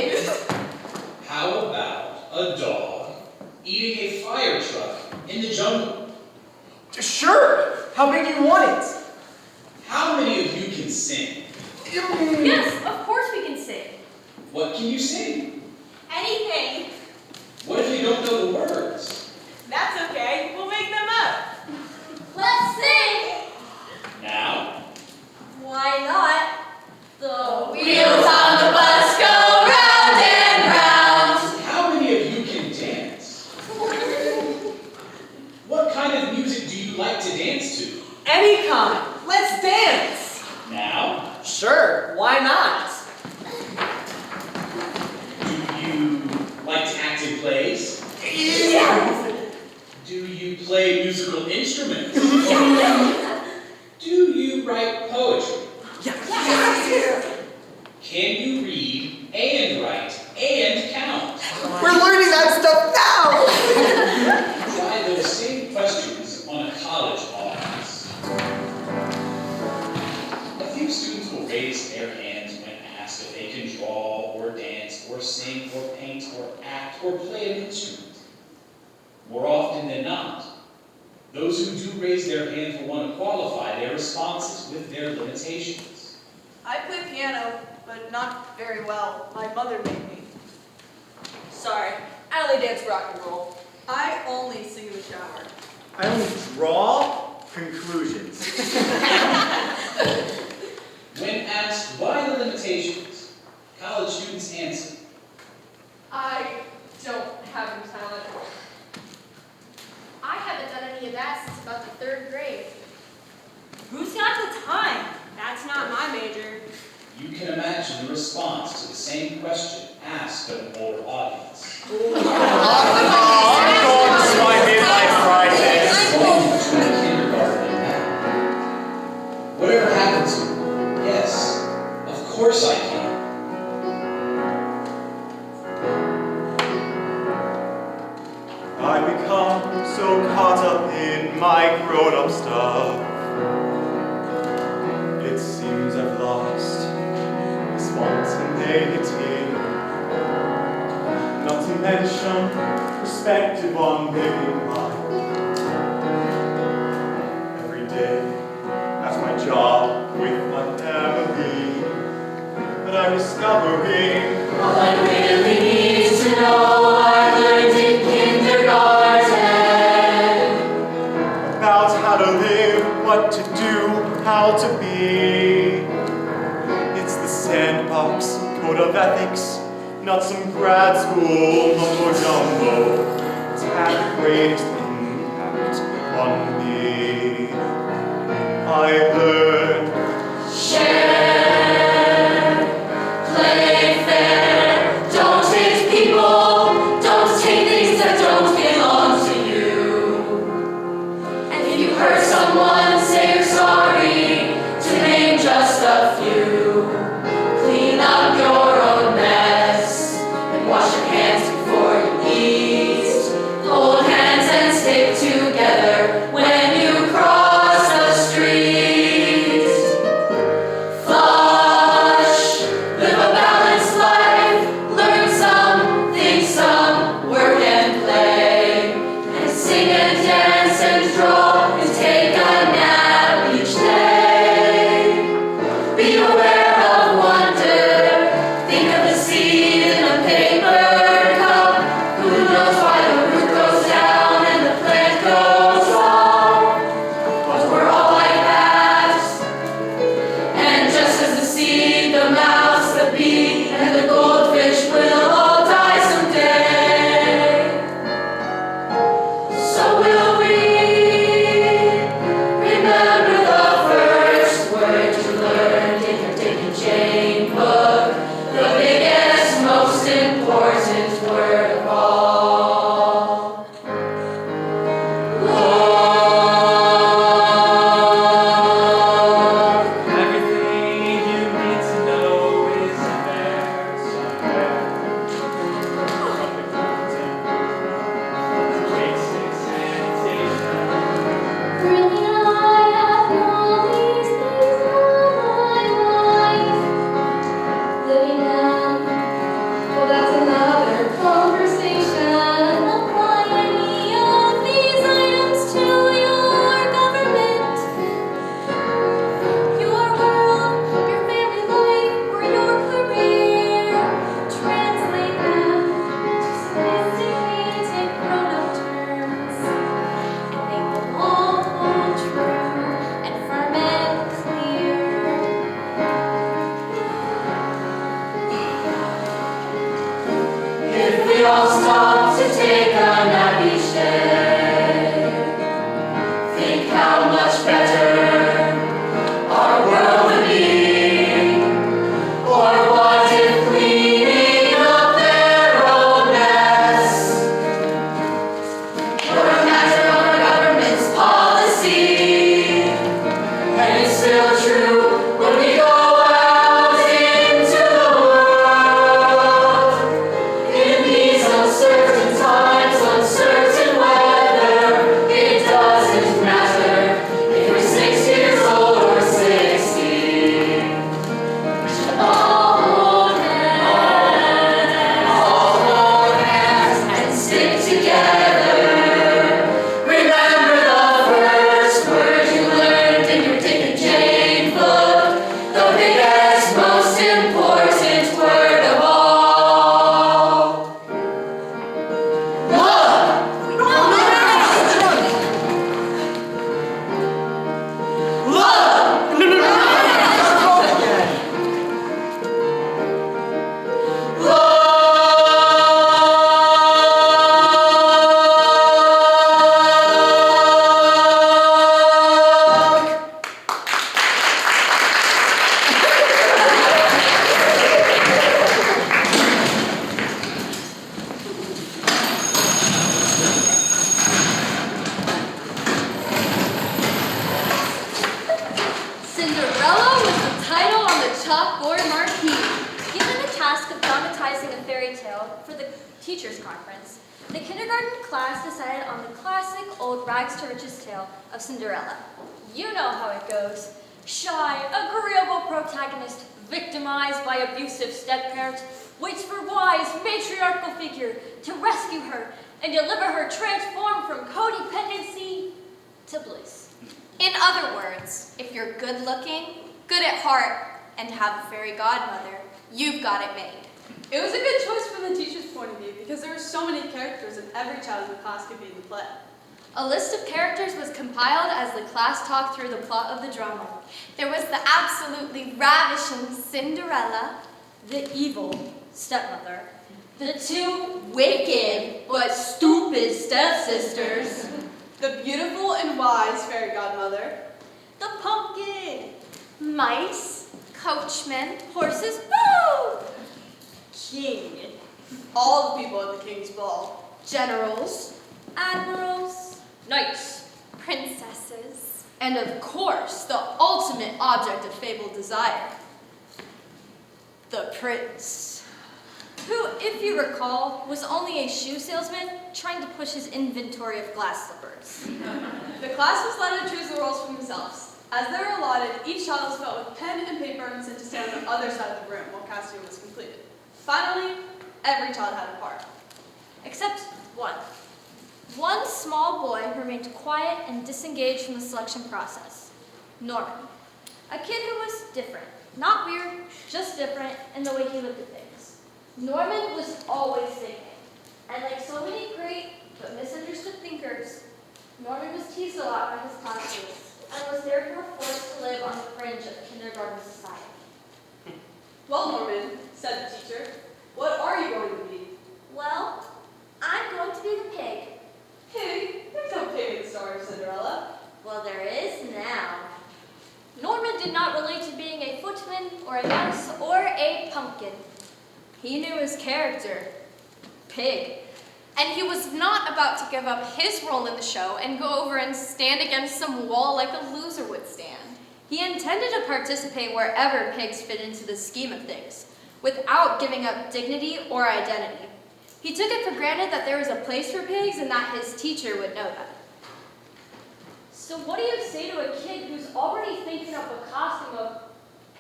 pigs. How about a dog eating a fire truck in the jungle? Sure. How big do you want it? How many of you can sing? Yes, of course we can sing. What can you sing? Anything. What if you don't know the words? That's okay. We'll make them up. Let's sing. Now? Why not? The wheels on the bus go round and round. How many of you can dance? What kind of music do you like to dance to? Any kind. Let's dance. Now? Sure. Why not? Do you like to act in plays? Yes. Do you play musical instruments? Do you write poetry? Yes. Can you read and write and count? We're learning that stuff now. Try those same questions on a college audience. A few students will raise their hands when asked if they can draw or dance or sing or paint or act or play an instrument. More often than not, those who do raise their hands will want to qualify their responses with their limitations. I play piano, but not very well. My mother made me. Sorry, I only dance rock and roll. I only sing in the shower. I only draw conclusions. When asked why the limitations, college students answer, I don't have any talent. I haven't done any of that since about the 3rd grade. Who's got the time? That's not my major. you can imagine the response to the same question asked of an older audience. I'm going to my midlife crisis. Kindergarten and now. Whatever happened to you? Yes, of course I can. I become so caught up in my grown-up stuff. It seems I've lost spontaneity. Not to mention perspective on living life. Every day at my job with my family, but I'm discovering All I really need to know I learned in kindergarten. about how to live, what to do, how to be. It's the sandbox code of ethics, not some grad school mumbo jumbo. It's had the greatest impact on me. I learned Share, play fair, don't hate people, don't take things that don't belong to you. And if you hurt someone, say you're sorry, to name just a few. Clean up your own mess, and wash your hands before you eat. Hold hands and stick together when you cross the street. Flush, live a balanced life, learn some, think some, work and play, and sing and dance and draw and take a nap each day. Be aware of wonder, think of the seed in a paper cup. Who knows why the root goes down and the plant goes up? But we're all like that. And just as the seed, the mouse, the bee, and the goldfish will all die someday, so will we. Remember the first word you learned in your Dick and Jane book, the biggest, most important word of all. Love. everything you need to know is there somewhere. From the content, to basic sanitation. Really, I have known these things all my life. Living them for all stop to take a nap each day. Think how much better our world would be. Or what if cleaning up their own mess were a matter of our government's policy? And it's still true when we go out into the world. In these uncertain times, uncertain weather, it doesn't matter if we're 6 years old or 60. All hold hands and stick together. Remember the first word you learned in your Dick and Jane book, the biggest, most important word of all. Love! Cinderella was the title on the chalkboard marquee. Given the task of dramatizing a fairy tale for the teachers' conference, the kindergarten class decided on the classic old rags to riches tale of Cinderella. You know how it goes. Shy, agreeable protagonist, victimized by abusive step-parents, waits for wise, matriarchal figure to rescue her and deliver her transformed from codependency to bliss. In other words, if you're good looking, good at heart, and have a fairy godmother, you've got it made. It was a good choice from the teacher's point of view because there were so many characters and every child in the class could be in the play. A list of characters was compiled as the class talked through the plot of the drama. There was the absolutely ravishing Cinderella, The evil stepmother, the two wicked but stupid stepsisters, The beautiful and wise fairy godmother, the pumpkin, mice, coachmen, horses, woo! King, all the people at the King's Ball, generals, admirals, knights, princesses, and of course, the ultimate object of fabled desire, the prince, who, if you recall, was only a shoe salesman trying to push his inventory of glass slippers. The class was allowed to choose the roles for themselves. As they were allotted, each child was filled with pen and paper and sent to stand on the other side of the room while casting was completed. Finally, every child had a part. Except one. One small boy remained quiet and disengaged from the selection process. Norman. A kid who was different. Not weird, just different in the way he looked at things. Norman was always thinking. And like so many great but misunderstood thinkers, Norman was teased a lot by his classmates and was therefore forced to live on the fringe of kindergarten society. Well, Norman, said the teacher, what are you going to be? Well, I'm going to be the pig. Pig? There's no pig in the story of Cinderella. Well, there is now. Norman did not relate to being a footman or a mouse or a pumpkin. He knew his character, pig. and he was not about to give up his role in the show and go over and stand against some wall like a loser would stand. He intended to participate wherever pigs fit into the scheme of things, without giving up dignity or identity. He took it for granted that there was a place for pigs and that his teacher would know that. So what do you say to a kid who's already thinking up a costume of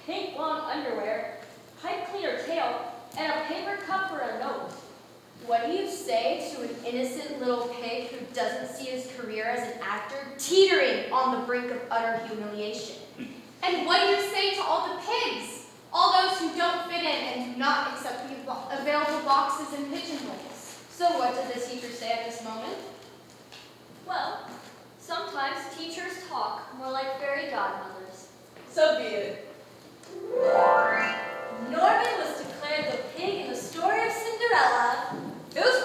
pink long underwear, pipe cleaner tail, and a paper cup for a nose? What do you say to an innocent little pig who doesn't see his career as an actor teetering on the brink of utter humiliation? And what do you say to all the pigs? All those who don't fit in and do not accept the available boxes and pigeonholes. So what did the teacher say at this moment? Well, sometimes teachers talk more like fairy godmothers. So be it. Norman was declared the pig in the story of Cinderella. It was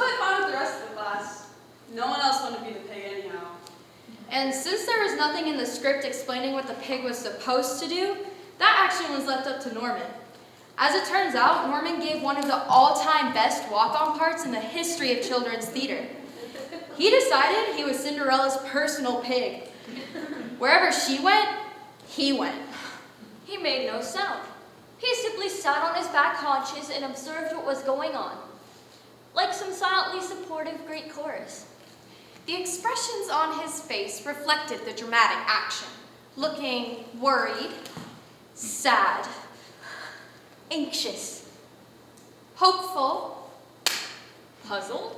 And since there was nothing in the script explaining what the pig was supposed to do, that action was left up to Norman. As it turns out, Norman gave one of the all-time best walk-on parts in the history of children's theater. He decided he was Cinderella's personal pig. Wherever she went, he went. He made no sound. He simply sat on his back haunches and observed what was going on, like some silently supportive Greek chorus. The expressions on his face reflected the dramatic action, looking worried, sad, Anxious, hopeful, puzzled,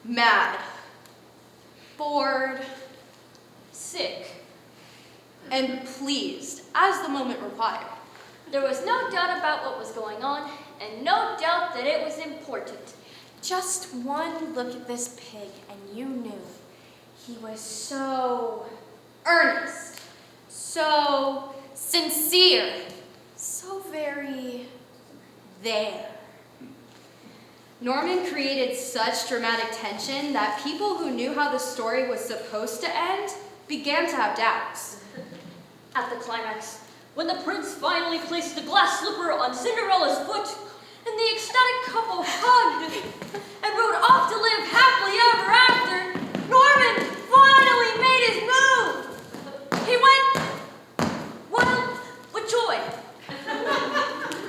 mad, bored, sick. and pleased, as the moment required. There was no doubt about what was going on, and no doubt that it was important. Just one look at this pig and you knew he was so earnest, so sincere, so very there. Norman created such dramatic tension that people who knew how the story was supposed to end began to have doubts. At the climax, when the prince finally placed the glass slipper on Cinderella's foot, and the ecstatic couple hugged and rode off to live happily ever after, Norman finally made his move. He went wild with joy,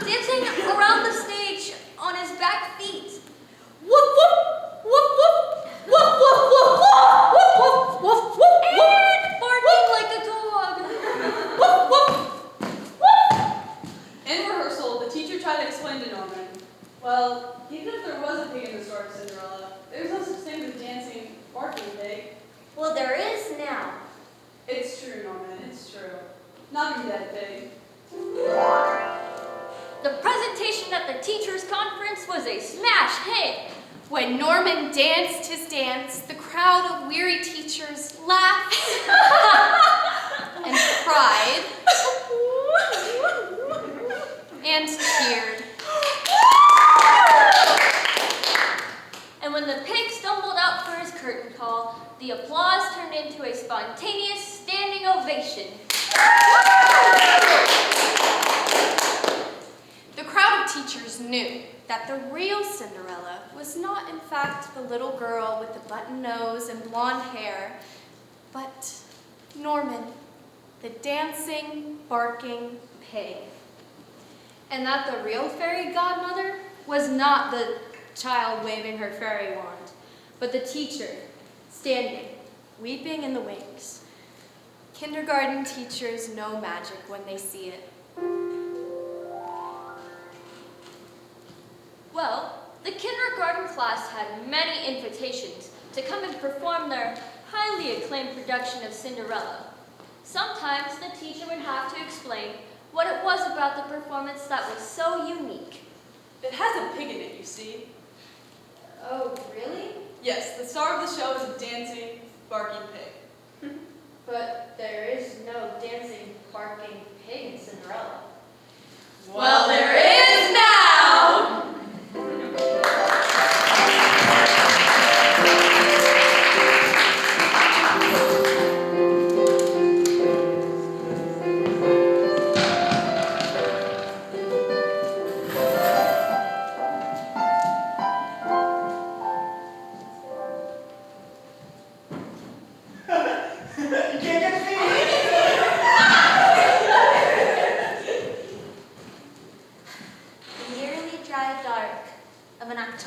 dancing around the stage on his back feet. Whoop, whoop, whoop, whoop, whoop, whoop, whoop, whoop, whoop, whoop, whoop, and barking like a dog. Whoop, whoop, whoop. In rehearsal, the teacher tried to explain to Norman, well, even if there was a pig in the story of Cinderella, there's no such thing as a dancing, barking pig. Well, there is now. It's true, Norman, it's true. Not a dead pig. The presentation at the teachers' conference was a smash hit. When Norman danced his dance, the crowd of weary teachers laughed and cried and cheered. And when the pig stumbled out for his curtain call, the applause turned into a spontaneous standing ovation. The crowd of teachers knew that the real Cinderella was not, in fact, the little girl with the button nose and blonde hair, but Norman, the dancing, barking pig. And that the real fairy godmother was not the child waving her fairy wand, but the teacher standing, weeping in the wings. Kindergarten teachers know magic when they see it. Well, the kindergarten class had many invitations to come and perform their highly acclaimed production of Cinderella. Sometimes the teacher would have to explain what it was about the performance that was so unique. It has a pig in it, you see. Oh, really? Yes, the star of the show is a dancing, barking pig. But there is no dancing, barking pig in Cinderella. Well, there is now!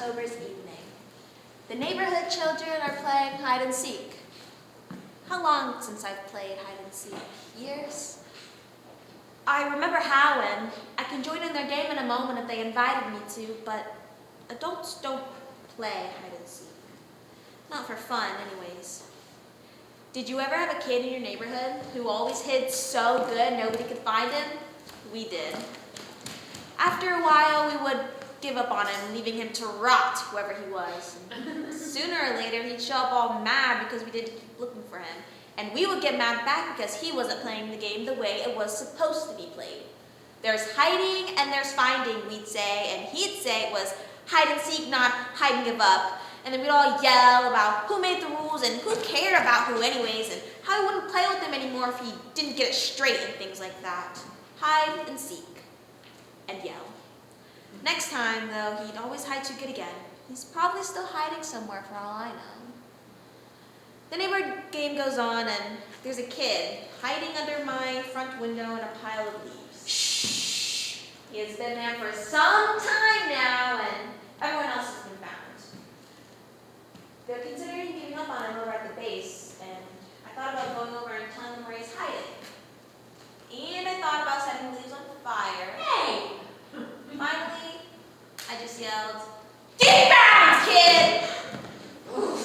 October's evening. The neighborhood children are playing hide and seek. How long since I've played hide and seek? Years? I remember how, and I can join in their game in a moment if they invited me to, but adults don't play hide and seek. Not for fun, anyways. Did you ever have a kid in your neighborhood who always hid so good nobody could find him? We did. After a while, we would give up on him, leaving him to rot, whoever he was. And sooner or later, he'd show up all mad because we didn't keep looking for him. And we would get mad back because he wasn't playing the game the way it was supposed to be played. There's hiding and there's finding, we'd say, and he'd say it was hide and seek, not hide and give up. And then we'd all yell about who made the rules and who cared about who anyways, and how he wouldn't play with them anymore if he didn't get it straight and things like that. Hide and seek. And yell. Next time, though, he'd always hide too good again. He's probably still hiding somewhere for all I know. The neighborhood game goes on, and there's a kid hiding under my front window in a pile of leaves. Shh! He has been there for some time now, and everyone else has been found. They're considering giving up on him over at the base, and I thought about going over and telling them where he's hiding. And I thought about setting the leaves on fire. Hey! Finally, I just yelled, "Get found, kid!" Oof.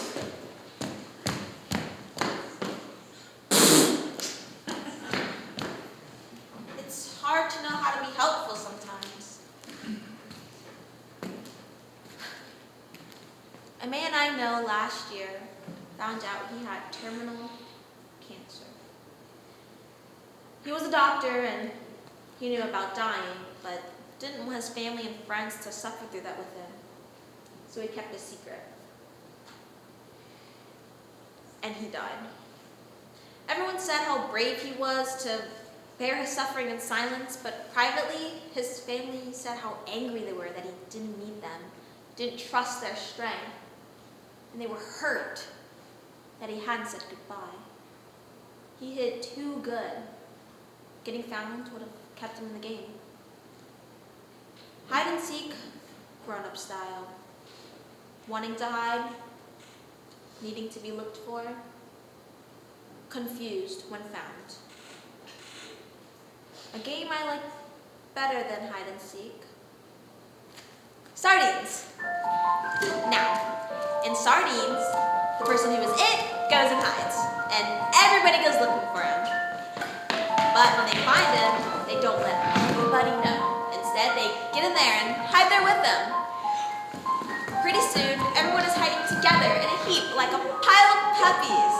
It's hard to know how to be helpful sometimes. A man I know last year found out he had terminal cancer. He was a doctor and he knew about dying, but didn't want his family and friends to suffer through that with him. So he kept a secret. And he died. Everyone said how brave he was to bear his suffering in silence, but privately, his family said how angry they were that he didn't need them, didn't trust their strength, and they were hurt that he hadn't said goodbye. He hid too good. Getting found would have kept him in the game. Hide and seek, grown-up style. Wanting to hide, needing to be looked for, confused when found. A game I like better than hide and seek. Sardines. Now, in sardines, the person who is it goes and hides, and everybody goes looking for him. But when they find him, they don't let anybody know. Instead, they get in there and hide there with them. Pretty soon, everyone is hiding together in a heap like a pile of puppies.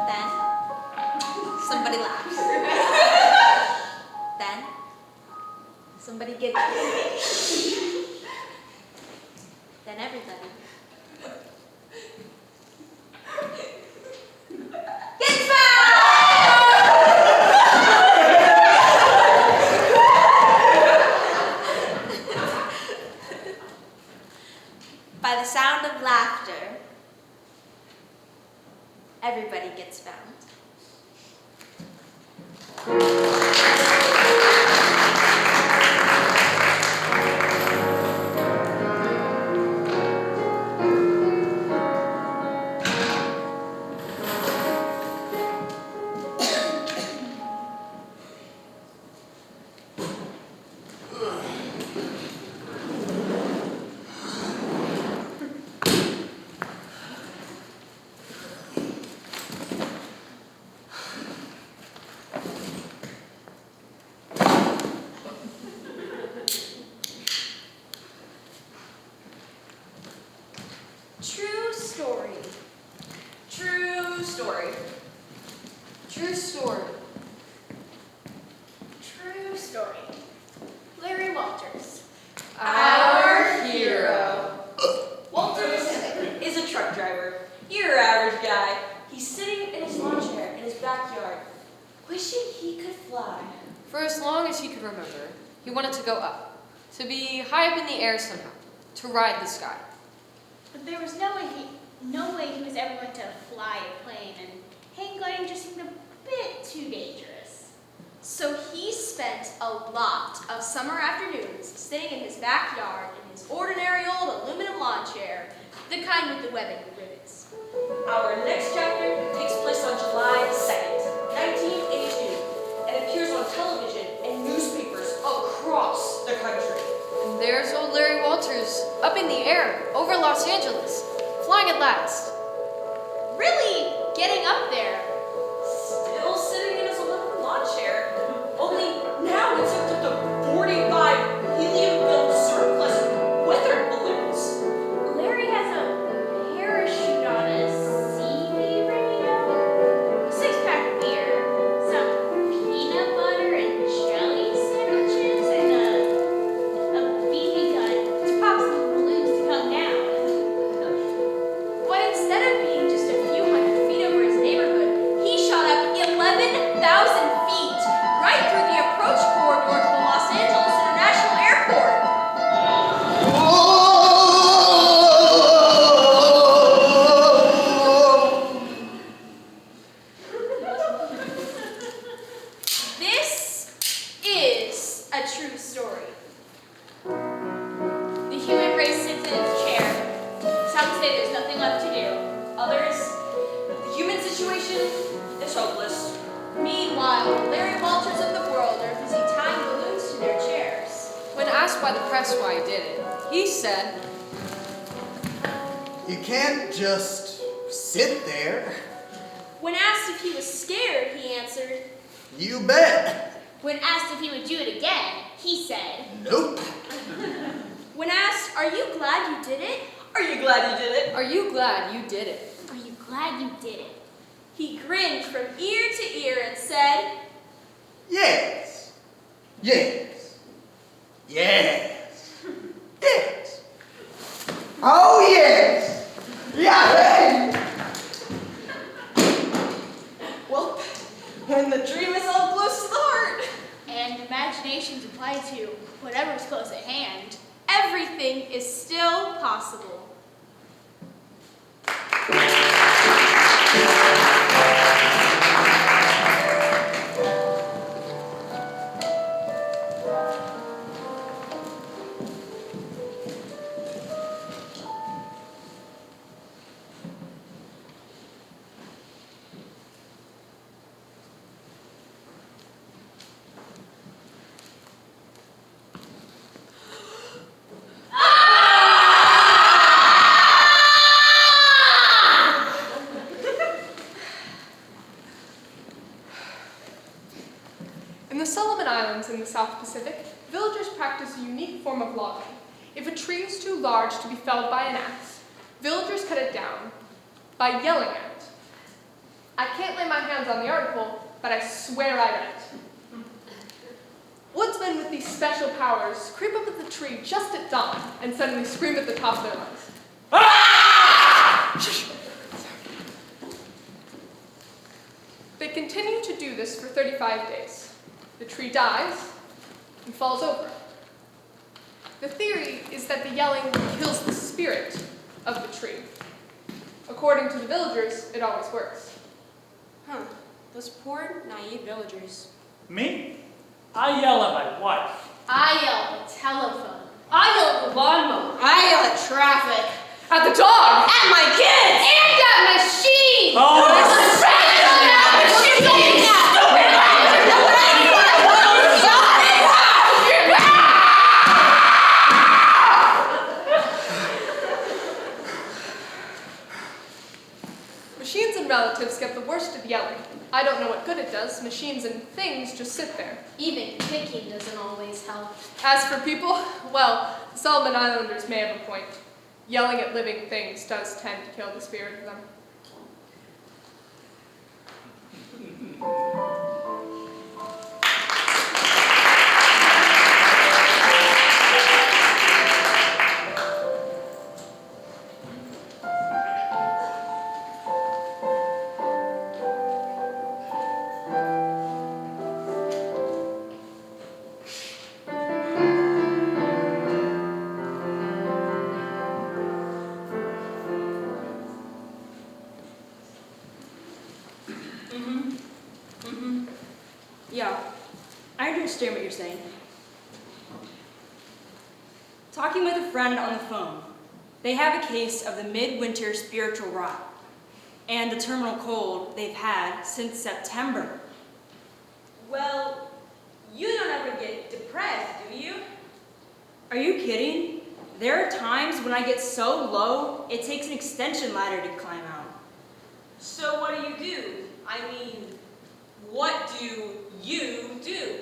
Then, somebody laughs. Then, somebody giggles. Then everybody gets found! By the sound of laughter, everybody gets found. True story. True story. True story. True story. Larry Walters. Our hero. Walters is a truck driver. Your average guy. He's sitting in his lawn chair in his backyard, wishing he could fly. For as long as he could remember, he wanted to go up, to be high up in the air somehow, to ride the sky. But there was no way he was ever going to fly a plane, and hang gliding just seemed a bit too dangerous. So he spent a lot of summer afternoons sitting in his backyard in his ordinary old aluminum lawn chair, the kind with the webbing and rivets. Our next chapter takes place on July 2nd, 1982, and appears on television and newspapers across the country. And there's old Larry Walters, up in the air, over Los Angeles, flying at last. Really getting up there. Still sitting in his aluminum lawn chair, only now it's hooked up to 45 helium-filled surplus weather balloons. Larry has a parachute on a CV radio, a six-pack of beer, some peanut butter and jelly sandwiches, and a true story. The human race sits in its chair. Some say there's nothing left to do. Others, the human situation is hopeless. Meanwhile, Larry Walters of the world are busy tying balloons to their chairs. When asked by the press why he did it, he said, You can't just sit there. When asked if he was scared, he answered. You bet. When asked if he would do it again, he said. Nope. When asked, are you glad you did it? Are you glad you did it? "Are you glad you did it?" Are you glad you did it? He grinned from ear to ear and said, Yes. Yes. Yes. Yes. Oh, yes. Yeah. Well, when the dream is all close to the heart. And imaginations apply to whatever's close at hand. everything is still possible. In the Solomon Islands in the South Pacific, villagers practice a unique form of logging. If a tree is too large to be felled by an axe, villagers cut it down by yelling at it. I can't lay my hands on the article, but I swear I read it. Woodsmen with these special powers creep up at the tree just at dawn and suddenly scream at the top of their lungs. They continue to do this for 35 days. The tree dies and falls over. The theory is that the yelling kills the spirit of the tree. According to the villagers, it always works. Huh. Those poor, naive villagers. Me? I yell at my wife. I yell at the telephone. I yell at the lawnmower. I yell at traffic. At the dog! At my kids! And that machine! Machines and relatives get the worst of yelling. I don't know what good it does. Machines and things just sit there. Even kicking doesn't always help. As for people, well, the Solomon Islanders may have a point. Yelling at living things does tend to kill the spirit of them. Yeah, I understand what you're saying. Talking with a friend on the phone, they have a case of the midwinter spiritual rot and the terminal cold they've had since September. Well, you don't ever get depressed, do you? Are you kidding? There are times when I get so low, it takes an extension ladder to climb out. So what do? I mean, what do you do?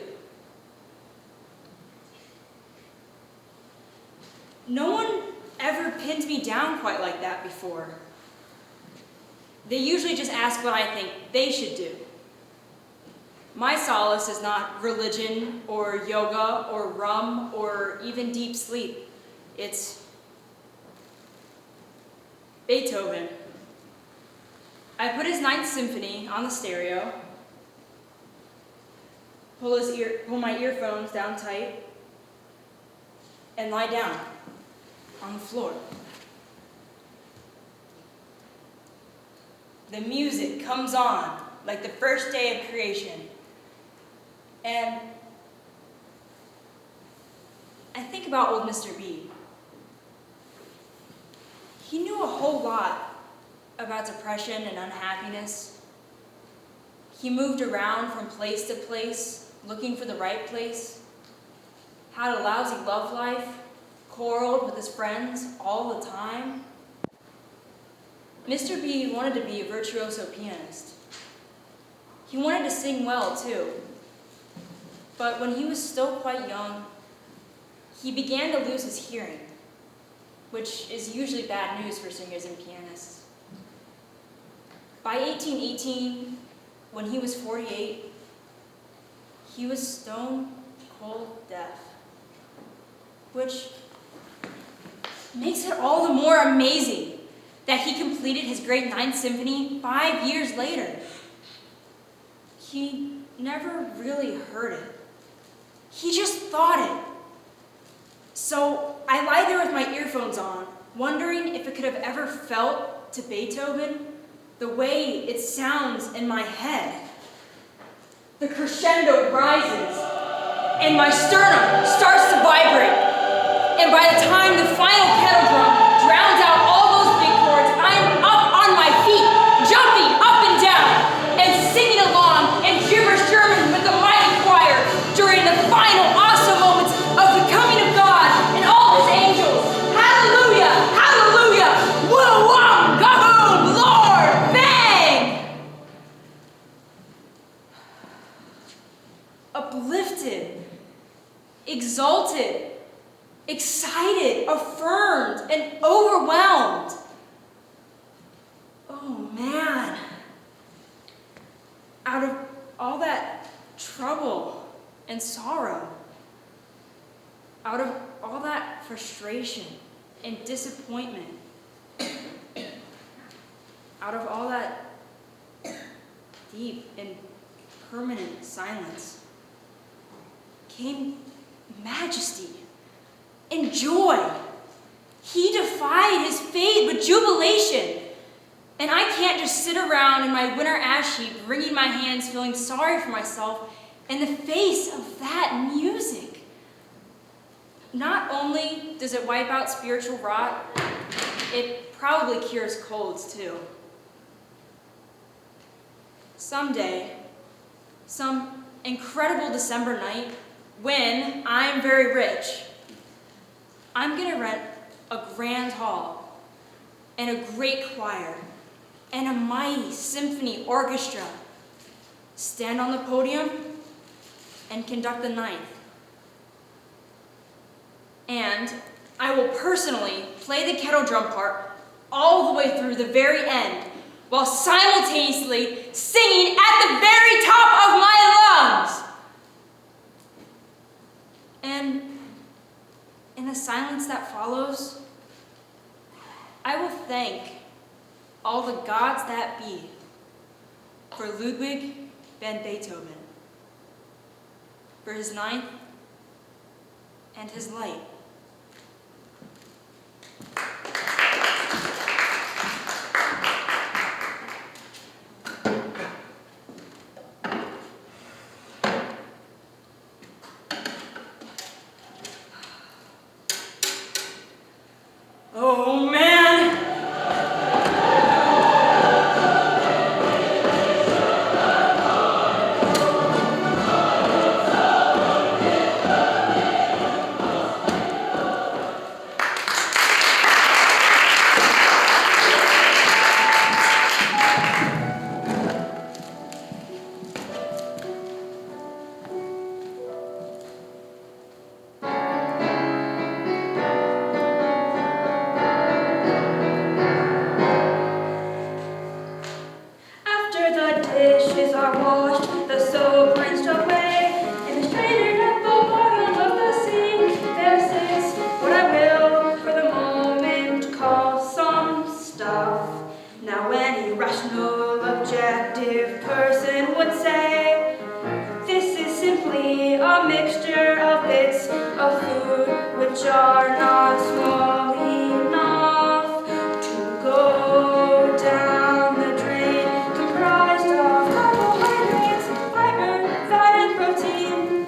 No one ever pinned me down quite like that before. They usually just ask what I think they should do. My solace is not religion or yoga or rum or even deep sleep. It's Beethoven. I put his Ninth Symphony on the stereo, pull my earphones down tight, and lie down on the floor. The music comes on like the first day of creation, and I think about old Mr. B. He knew a whole lot about depression and unhappiness. He moved around from place to place, looking for the right place, had a lousy love life, quarreled with his friends all the time. Mr. B wanted to be a virtuoso pianist. He wanted to sing well, too. But when he was still quite young, he began to lose his hearing, which is usually bad news for singers and pianists. By 1818, when he was 48, he was stone cold deaf, which makes it all the more amazing that he completed his great Ninth Symphony 5 years later. He never really heard it. He just thought it. So I lie there with my earphones on, wondering if it could have ever felt to Beethoven the way it sounds in my head. The crescendo rises, and my sternum starts to vibrate. And by the time the final pedal drum drowns out all those big chords, I'm up on my feet, jumping up and down, and singing along in gibberish German with the mighty choir during the final awesome moments of the coming of God and all his angels. Hallelujah! Hallelujah! Woo wong gaboom! Lord! Bang! Uplifted, exalted, excited, affirmed, and overwhelmed. Oh man. Out of all that trouble and sorrow, out of all that frustration and disappointment, out of all that deep and permanent silence, came majesty and joy. He defied his fate with jubilation. And I can't just sit around in my winter ash heap, wringing my hands, feeling sorry for myself in the face of that music. Not only does it wipe out spiritual rot, it probably cures colds too. Someday, some incredible December night, when I'm very rich, I'm gonna rent a grand hall and a great choir and a mighty symphony orchestra, stand on the podium and conduct the ninth. And I will personally play the kettle drum part all the way through the very end, while simultaneously singing at the very top of my lungs. And in the silence that follows, I will thank all the gods that be for Ludwig van Beethoven, for his ninth and his light. Oh man!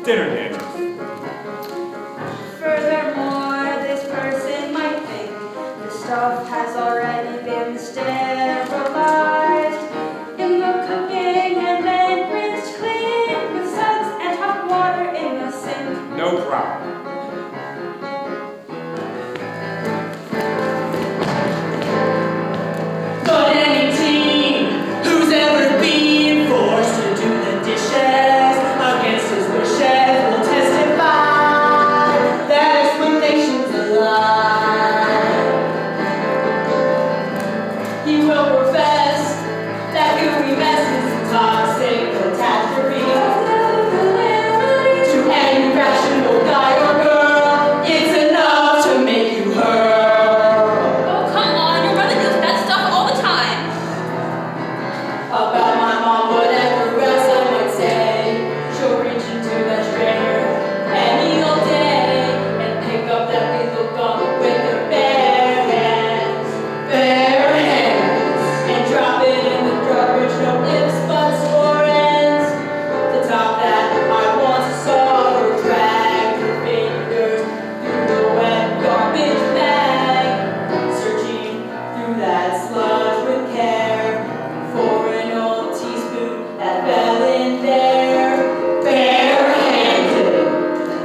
Dinner, Daniel. Further But any teen who's ever been forced to do the dishes against his wishes will testify that explanation's a lie. He will profess that gooey mess is a toxic catastrophe. To any rational guy or girl, it's enough to make you hurl. Oh, come on, your mother does that stuff all the time. About my mom, whatever else I might say, she'll reach into that strainer any old day and pick up that lethal gun with her bare hands, and drop it in the garbage, no ifs, buts, or ends. To top that, I once saw her drag her fingers through the wet garbage bag, searching through that sludge with care for an old teaspoon that fell in there, barehanded,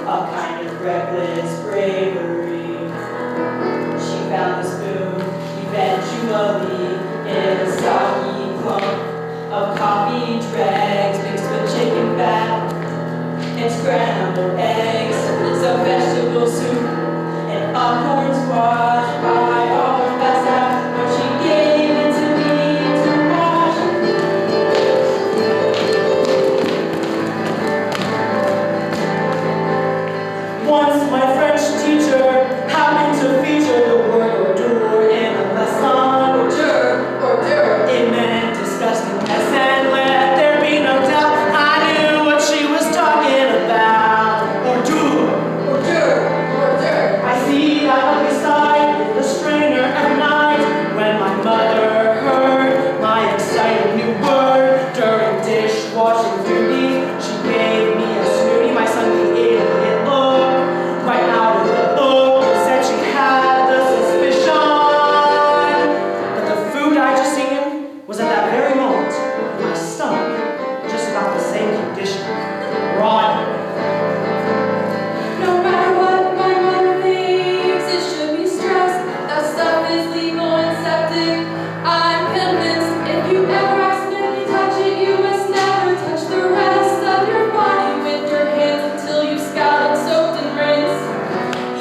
a kind of reckless bravery. She found the spoon eventually in a soggy clump of coffee dregs mixed with chicken fat and scrambled eggs, some vegetable soup, and popcorn squash. I almost passed out when she gave it to me to wash. Once my French teacher happened to feature the word ordure in a lesson. Ordure. It meant disgusting mess, and let there be no doubt I knew what she was talking about. Ordure. I see that ugly side in the strainer at night when my mother heard my exciting new word during dishwashing duty. She gave me a snooty, my Sunday idiot look, right out of the book, said she had the suspicion that the food I just eaten was at that very moment in my stomach, just about the same condition, rotten. No matter what my mother thinks, it should be stressed that stuff is legal and septic. I'm convinced if you ever accidentally touch it, you must never touch the rest of your body with your hands until you've scoured, soaked, and rinsed.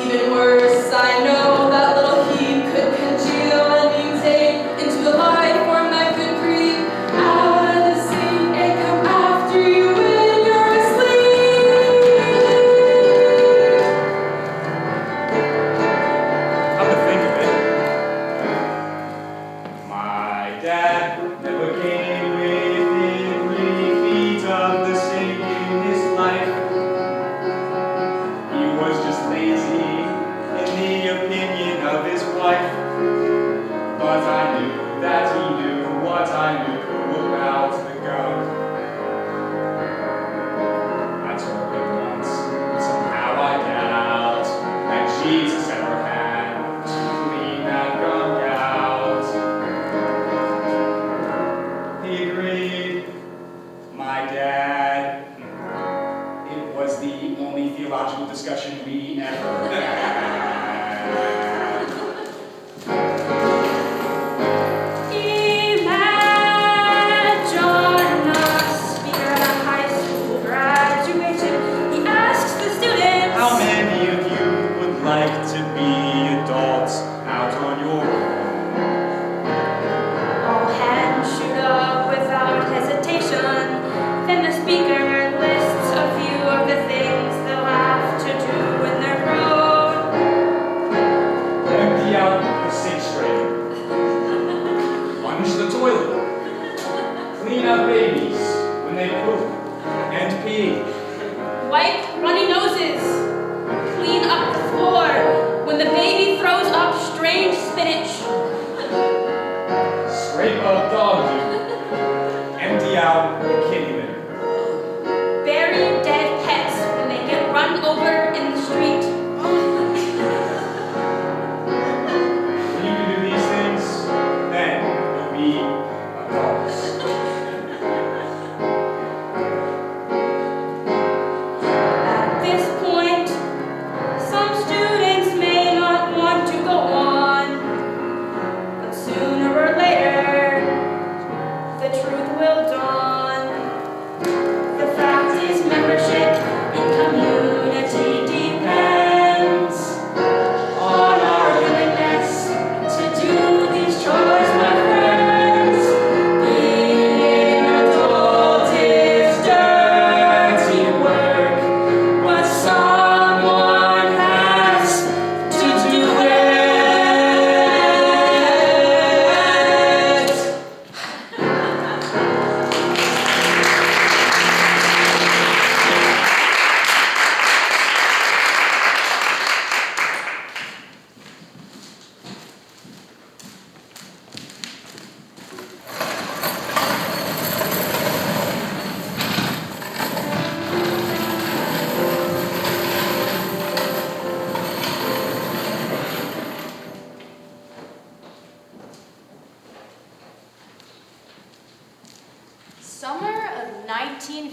Even worse, I know that little heap could congeal and mutate into a life form that could creep out of the sink and come after you when you're asleep. Come to think of it, my dad never came within 3 feet of the sink in his life. He was just lazy in the opinion of his wife. But I knew that he knew what I knew about the gunk. I told him once, somehow I doubt that Jesus ever had to clean that gunk out. He agreed. My dad. It was the only theological discussion we ever had. Imagine a speaker at a high school graduation. He asks the students, How many of you would like to be adults out on your own? all hands shoot up without hesitation. Then the speaker lists a few of the things they'll have to do when they're grown.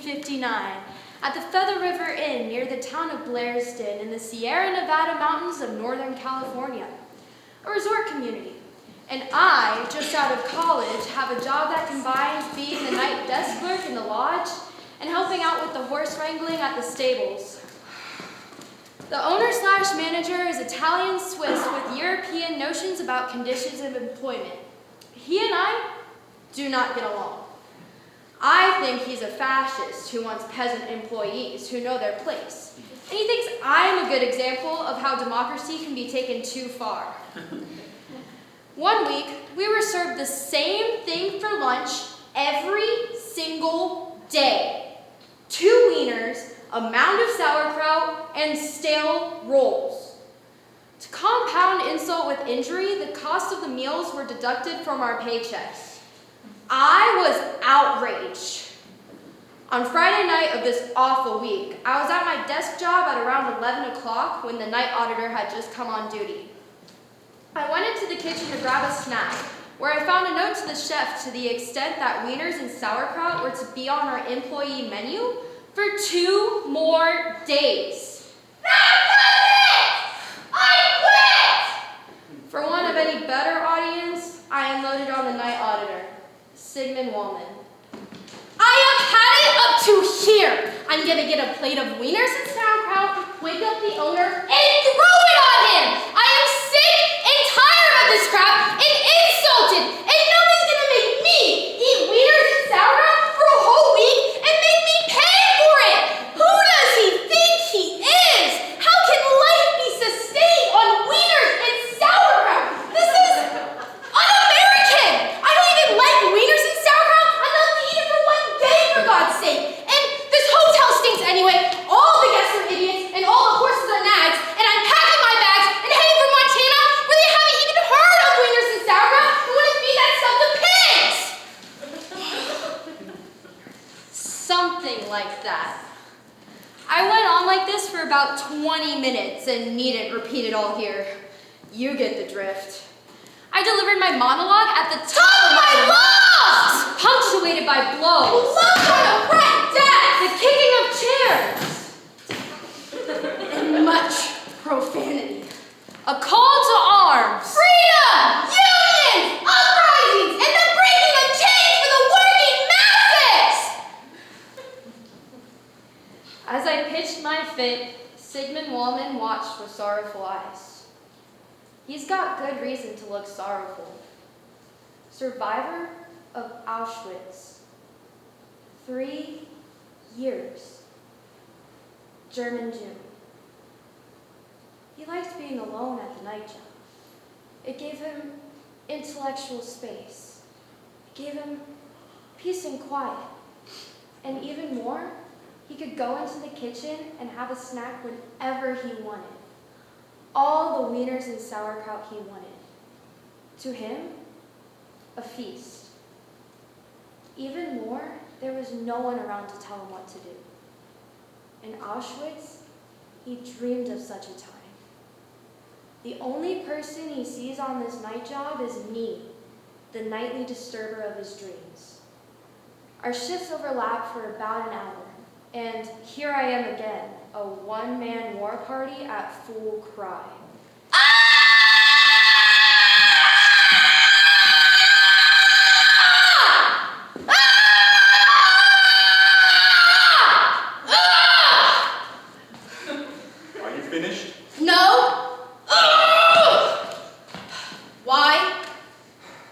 1959 at the Feather River Inn near the town of Blairsden in the Sierra Nevada mountains of Northern California, a resort community. And I, just out of college, have a job that combines being the night desk clerk in the lodge and helping out with the horse wrangling at the stables. The owner/manager is Italian-Swiss with European notions about conditions of employment. He and I do not get along. I think he's a fascist who wants peasant employees who know their place. And he thinks I'm a good example of how democracy can be taken too far. One week, we were served the same thing for lunch every single day. 2 wieners, a mound of sauerkraut, and stale rolls. To compound insult with injury, the cost of the meals were deducted from our paychecks. I was outraged. On Friday night of this awful week, I was at my desk job at around 11 o'clock when the night auditor had just come on duty. I went into the kitchen to grab a snack, where I found a note to the chef to the extent that wieners and sauerkraut were to be on our employee menu for 2 more days. I quit! For want of any better audience, I unloaded on the night auditor, Sigmund Wallman. I have had it up to here. I'm gonna get a plate of wieners and sauerkraut, wake up the owner, and throw it on him! I am sick and tired of this crap and insulted, and nobody's gonna make me eat wieners and sauerkraut for a whole week and make me pay for it! Who does he think he is? How can life be sustained on wieners and sauerkraut? This is un-American! I don't even like wieners and sauerkraut enough to eat it for 1 day, for God's sake! And this hotel stinks anyway. All the guests are idiots, and all the horses are nags, and I'm packing my bags and heading for Montana, where they haven't even heard of wieners and sauerkraut and wouldn't feed that stuff to pigs! Something like that. I went on like this for about 20 minutes and needn't repeat it all here. You get the drift. I delivered my monologue at the top of my lungs, punctuated by blows. Blows on a front desk, the kicking of chairs, and much profanity. A call to arms. Freedom! Unions! Uprisings! And the breaking of chains for the working masses! As I pitched my fit, Sigmund Wallman watched with sorrowful eyes. He's got good reason to look sorrowful. Survivor of Auschwitz. 3 years. German Jew. He liked being alone at the night job. It gave him intellectual space. It gave him peace and quiet. And even more, he could go into the kitchen and have a snack whenever he wanted. All the wieners and sauerkraut he wanted. To him, a feast. Even more, there was no one around to tell him what to do. In Auschwitz, he dreamed of such a time. The only person he sees on this night job is me, the nightly disturber of his dreams. Our shifts overlap for about an hour, and here I am again, a one-man war party at full cry. Are you finished? No! Why?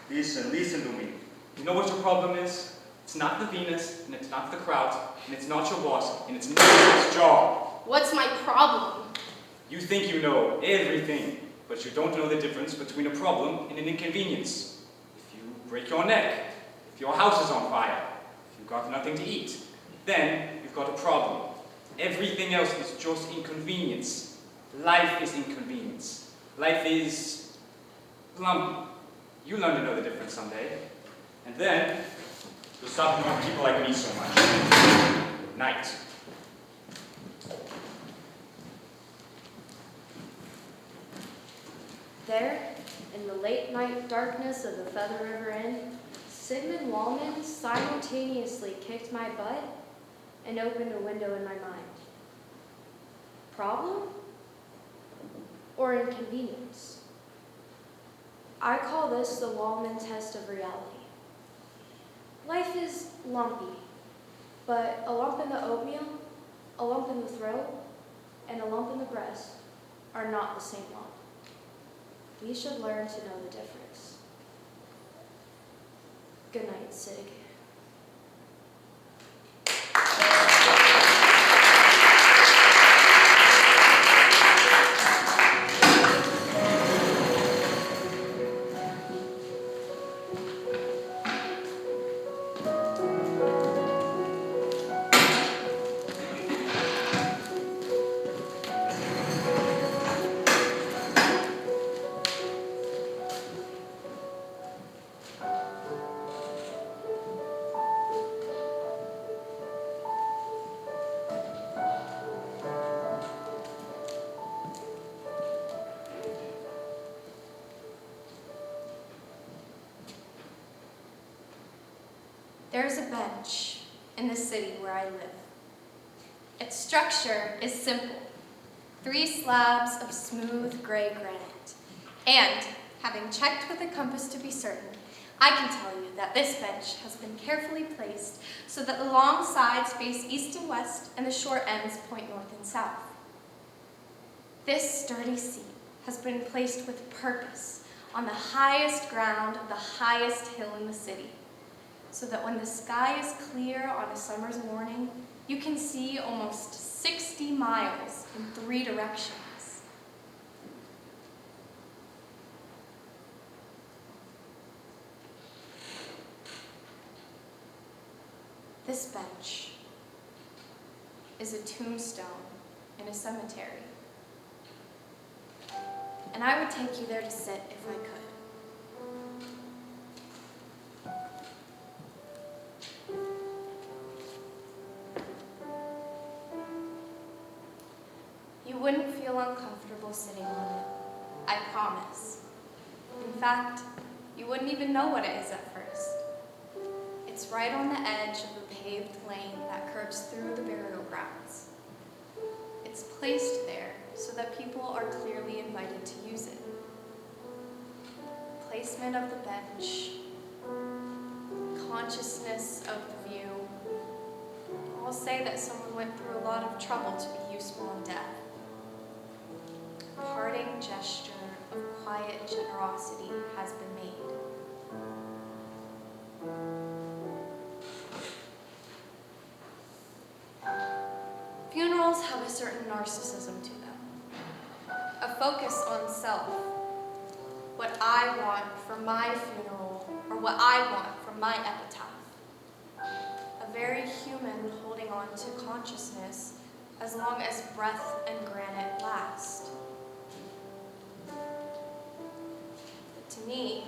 Listen to me. You know what your problem is? It's not the Venus, and it's not the kraut, and it's not your boss, and it's not his job. What's my problem? You think you know everything, but you don't know the difference between a problem and an inconvenience. If you break your neck, if your house is on fire, if you've got nothing to eat, then you've got a problem. Everything else is just inconvenience. Life is inconvenience. Life is lumpy. You learn to know the difference someday. And then, you'll stop ignoring people like me so much. Good night. There, in the late night darkness of the Feather River Inn, Sigmund Wallman simultaneously kicked my butt and opened a window in my mind. Problem? Or inconvenience? I call this the Wallman test of reality. Life is lumpy, but a lump in the oatmeal, a lump in the throat, and a lump in the breast are not the same lump. We should learn to know the difference. Good night, Sig. There's a bench in the city where I live. Its structure is simple. 3 slabs of smooth gray granite. And, having checked with a compass to be certain, I can tell you that this bench has been carefully placed so that the long sides face east and west and the short ends point north and south. This sturdy seat has been placed with purpose on the highest ground of the highest hill in the city, so that when the sky is clear on a summer's morning, you can see almost 60 miles in 3 directions. This bench is a tombstone in a cemetery, and I would take you there to sit if I could. You wouldn't feel uncomfortable sitting on it, I promise. In fact, you wouldn't even know what it is at first. It's right on the edge of a paved lane that curves through the burial grounds. It's placed there so that people are clearly invited to use it. Placement of the bench, consciousness of the view, all say that someone went through a lot of trouble to be useful in death. A parting gesture of quiet generosity has been made. Funerals have a certain narcissism to them, a focus on self, what I want for my funeral or what I want for my epitaph, a very human holding on to consciousness as long as breath and granite last. But to me,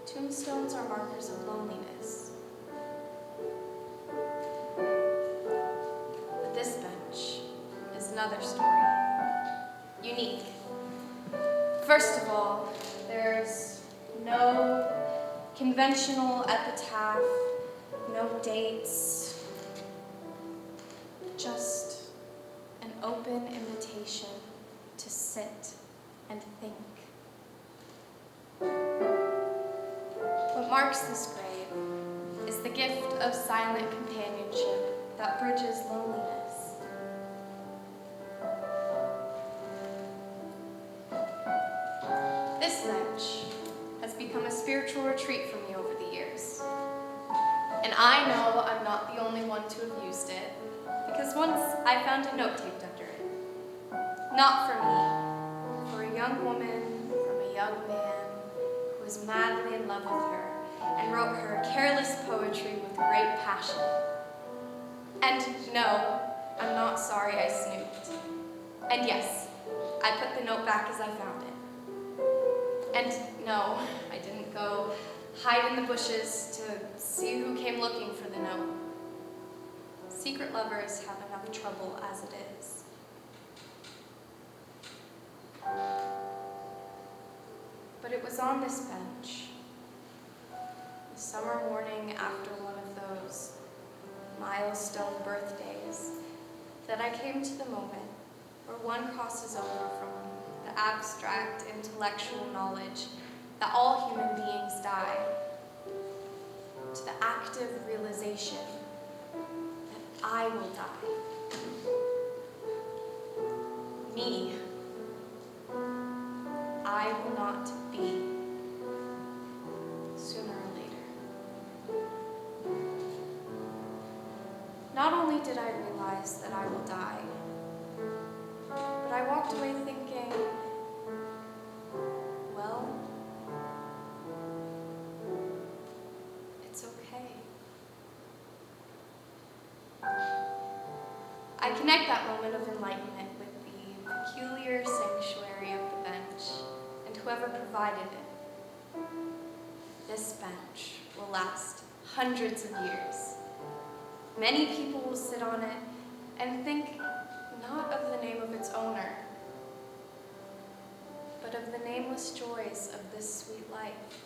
tombstones are markers of loneliness. But this bench is another story, unique. First of all, there's no conventional epitaph, no dates, just an open invitation to sit and think. What marks this grave is the gift of silent companionship that bridges loneliness. This bench has become a spiritual retreat for me over the years. And I know I'm not the only one to have used it, because once I found a note taped under it. Not for me, for a young woman from a young man who was madly in love with her and wrote her careless poetry with great passion. And no, I'm not sorry I snooped. And yes, I put the note back as I found it. And no, I didn't go hide in the bushes to see who came looking for the note. Secret lovers have enough trouble as it is. But it was on this bench, a summer morning after one of those milestone birthdays that I came to the moment where one crosses over from the abstract intellectual knowledge that all human beings die to the active realization that I will die. Me. I will not be. Sooner or later. Not only did I realize that I will die, but I walked away thinking, well, it's okay. I connect that moment of enlightenment with the peculiar sanctuary of the bench and whoever provided it. This bench will last hundreds of years. Many people will sit on it and think not of the name of its owner, but of the nameless joys of this sweet life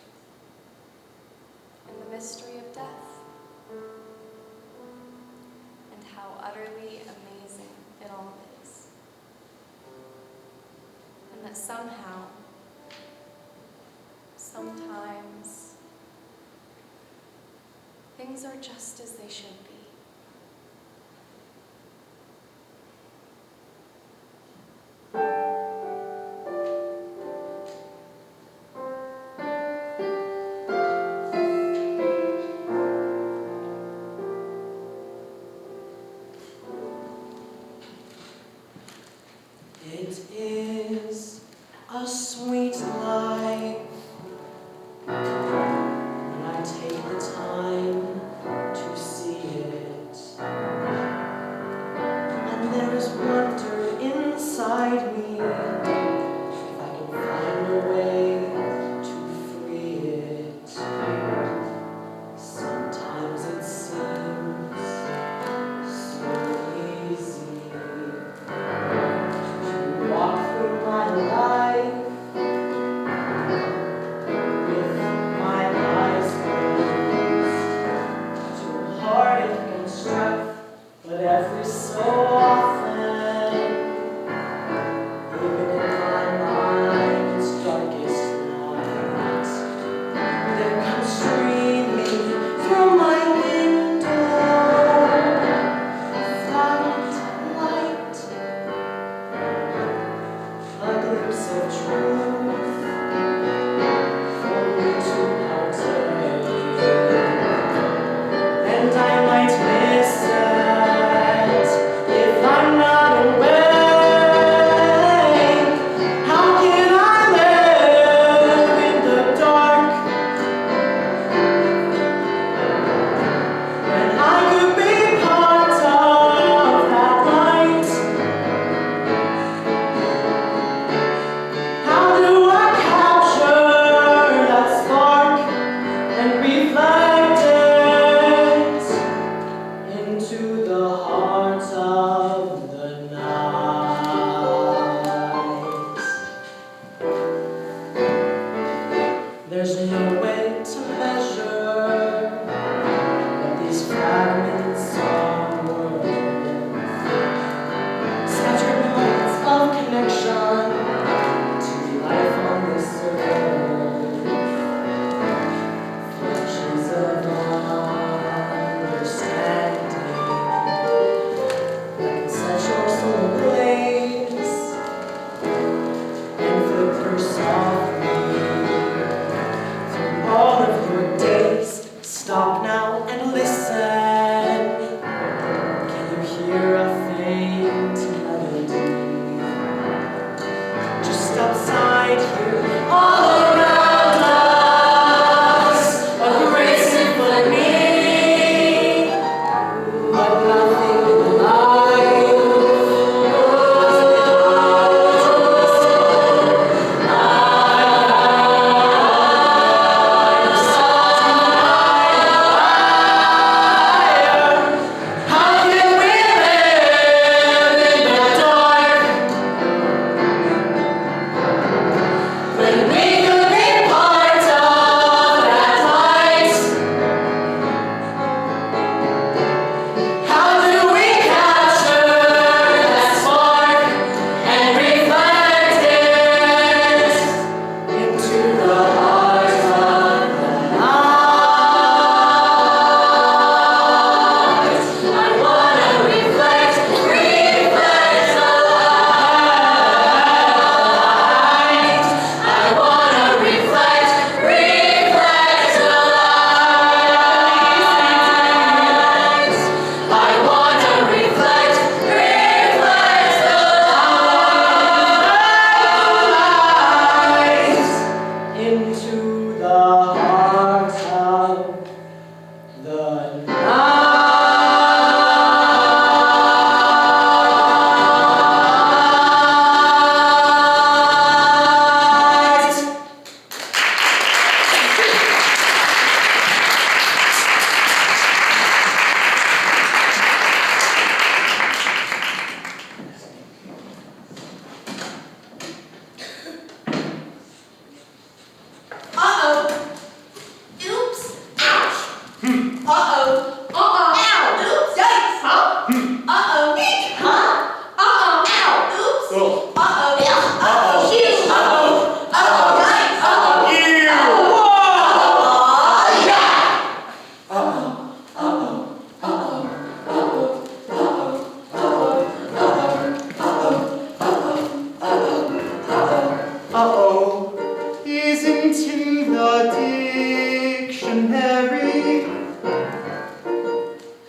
and the mystery of death, and how utterly amazing it all is. And that somehow, sometimes, things are just as they should be. It is a sweet life when I take the time to see it, and there is wonder inside me if I can find a way to free it. Sometimes it seems so easy. Walk through my life with my eyes closed, too hard and struck, but every so often, even in my mind's darkest night, there comes streaming through my window fragment light. A glimpse of truth for me to partake, and I might miss it if I'm not awake. How can I live in the dark when I could be part of that light? How Isn't in the dictionary.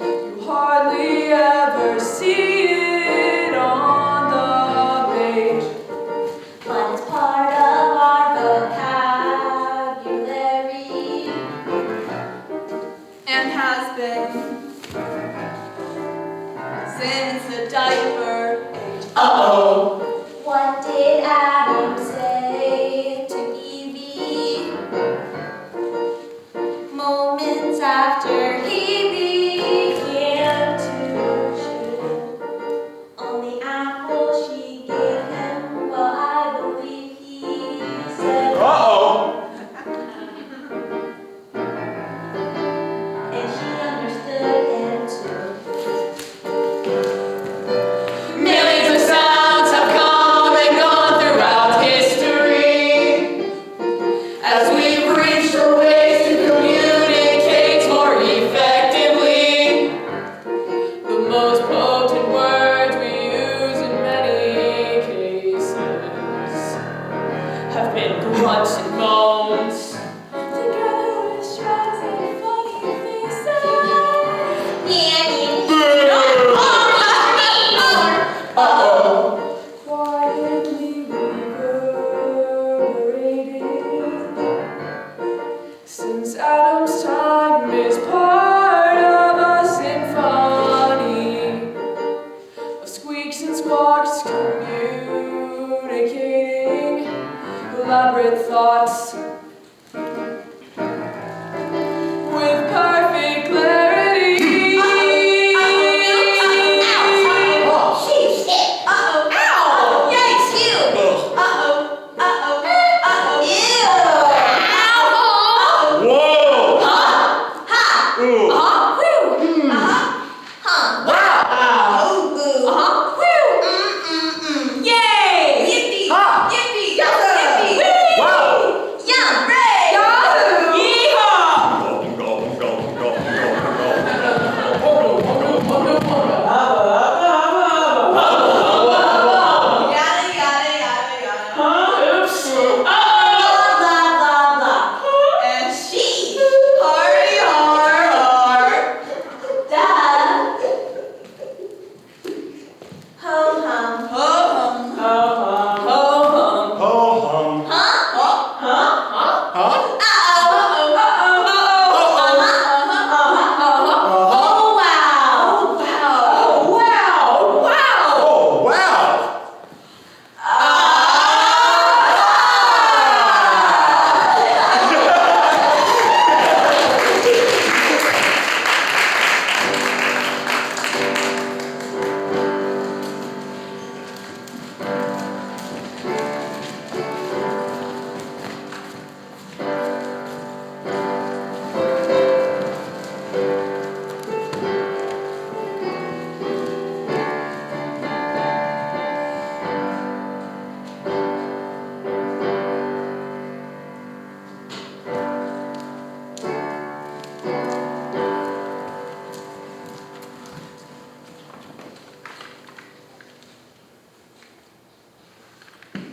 You hardly ever see it on the page, But it's part of our vocabulary. And has been since the diaper age. What did Adam say to Evie? Moments after he began to chew on the apple she gave him, well, I believe he said, and she understood him too. Millions of sounds have come and gone throughout history as we've reached for ways to communicate more effectively. The most potent words we use in many cases have been grunts and moans, together with shrugs and funny faces. quietly reverberating. Since Adam's time is part of a symphony of squeaks and squawks communicating elaborate thoughts with perfect clarity.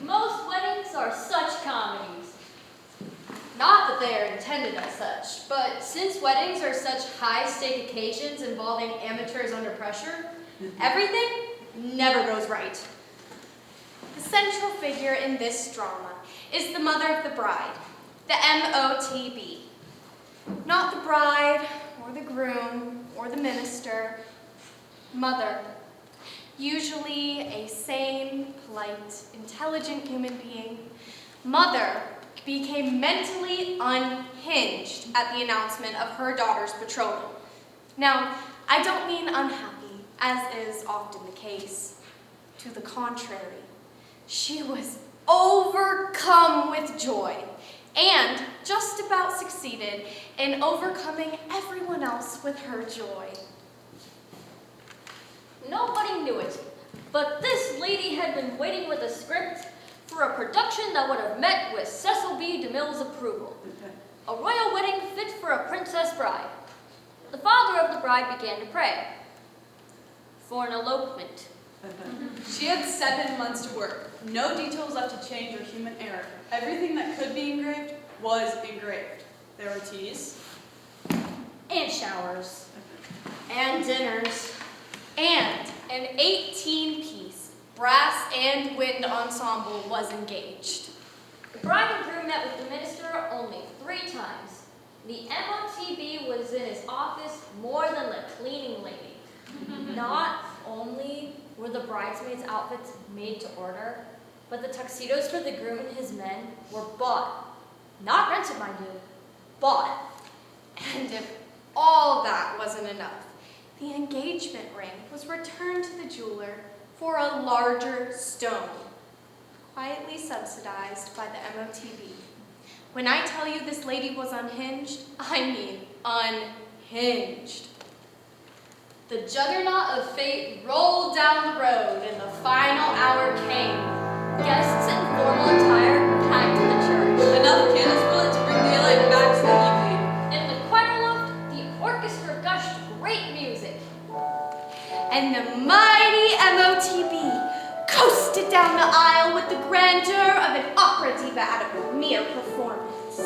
Most weddings are such comedies. Not that they are intended as such, but since weddings are such high-stake occasions involving amateurs under pressure, everything never goes right. The central figure in this drama is the mother of the bride, the MOTB. Not the bride, or the groom, or the minister. Mother. Usually a sane, polite, intelligent human being. Mother became mentally unhinged at the announcement of her daughter's betrothal. Now, I don't mean unhappy, as is often the case. To the contrary, she was overcome with joy and just about succeeded in overcoming everyone else with her joy. Nobody knew it, But this lady had been waiting with a script for a production that would have met with Cecil B. DeMille's approval. A royal wedding fit for a princess bride. The father of the bride began to pray for an elopement. She had 7 months to work. No details left to change or human error. Everything that could be engraved was engraved. There were teas. And showers. And dinners. And an 18-piece brass and wind ensemble was engaged. The bride and groom met with the minister only 3 times. The MOTB was in his office more than the cleaning lady. Not only were the bridesmaids' outfits made to order, but the tuxedos for the groom and his men were bought. Not rented, mind you, bought. And if all that wasn't enough, the engagement ring was returned to the jeweler for a larger stone, quietly subsidized by the MOTB. When I tell you this lady was unhinged, I mean unhinged. The juggernaut of fate rolled down the road and the final hour came. Guests in formal attire packed the church. Enough candles were lit to bring daylight back to the evening. In the choir loft, the orchestra gushed great music. And the mighty MOTB coasted down the aisle with the grandeur of an opera diva at a premiere performance.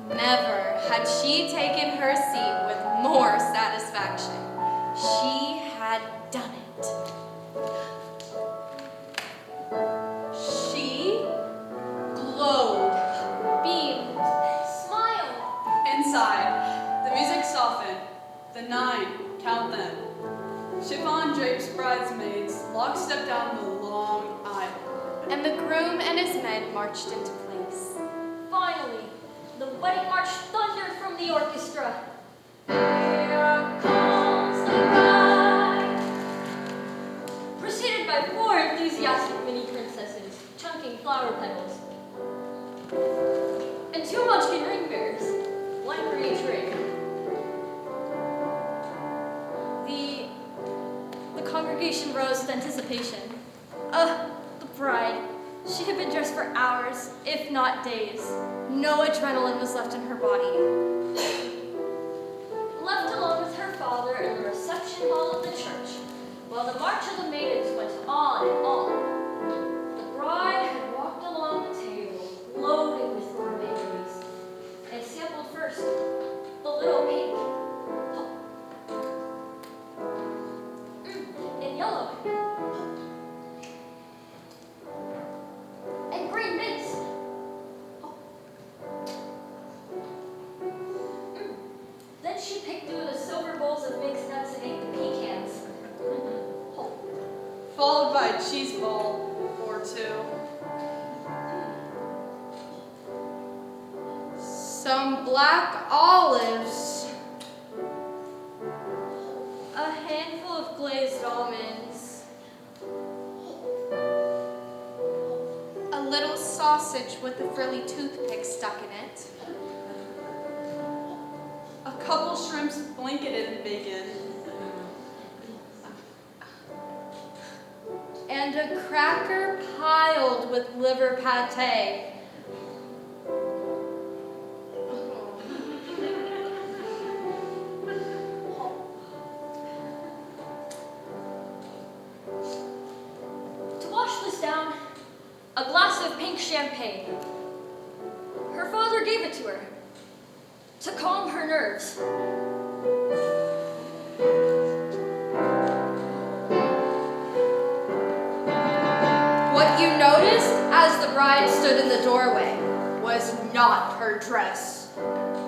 Never had she taken her seat with more satisfaction. She had done it. She glowed, beamed, Smiled. Inside, the music softened. The 9, count them. Chiffon drapes bridesmaids lockstep down the long aisle. and the groom and his men marched into place. Finally, the wedding march thundered from the orchestra. Here comes the bride. Preceded by 4 enthusiastic mini princesses, chunking flower petals. And 2 munchkin ring bearers, 1 for each ring. The congregation rose with anticipation. The bride. She had been dressed for hours, if not days. No adrenaline was left in her body. Left alone with her father in the reception hall of the church, while the march of the maidens went on and on. The bride had walked along the table, loaded with formations, and sampled first the little pink. In yellow. And green mints. Then she picked through the silver bowls of mixed nuts and ate the pecans. Followed by a cheese ball or 2. Some black olives. A handful of glazed almonds. A little sausage with a frilly toothpick stuck in it. A couple shrimps blanketed in bacon. And a cracker piled with liver pate. To wash this down, a glass of pink champagne. Her father gave it to her to calm her nerves. What you noticed as the bride stood in the doorway was not her dress,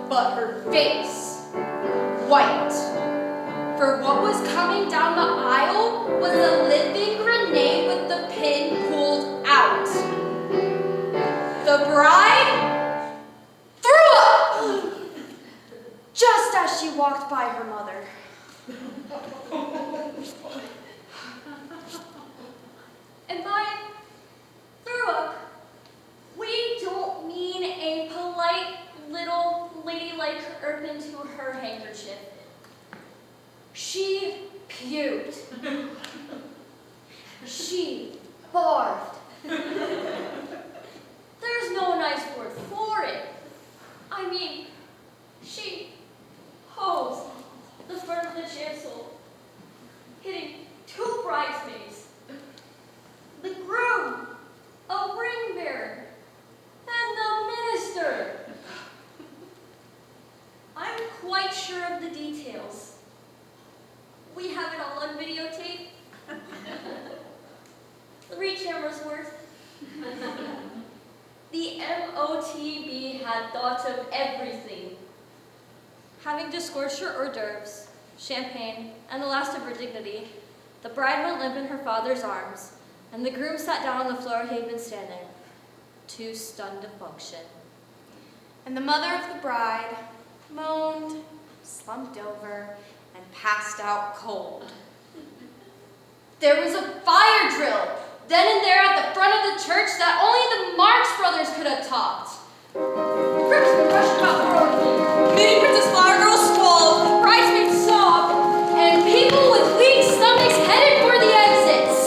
but her face. White. For what was coming down the aisle was a living grenade with the pin pulled out. The bride threw up just as she walked by her mother. And by throw up, we don't mean a polite herb into her handkerchief. She puked. She barfed. There's no nice word for it. I mean, she hosed the front of the chancel, hitting 2 bridesmaids, the groom, a ring bearer, and the minister. I'm quite sure of the details. We have it all on videotape. 3 cameras worth. The MOTB had thought of everything. Having disgorged her hors d'oeuvres, champagne, and the last of her dignity, the bride went limp in her father's arms, and the groom sat down on the floor he had been standing, too stunned to function. And the mother of the bride moaned, slumped over, and passed out cold. There was a fire drill, then and there at the front of the church that only the Marx Brothers could have topped. Crooks were rushed about Worthington. Lady Princess Flower Girl squalled, bridesmaids sobbed, and people with weak stomachs headed for the exits.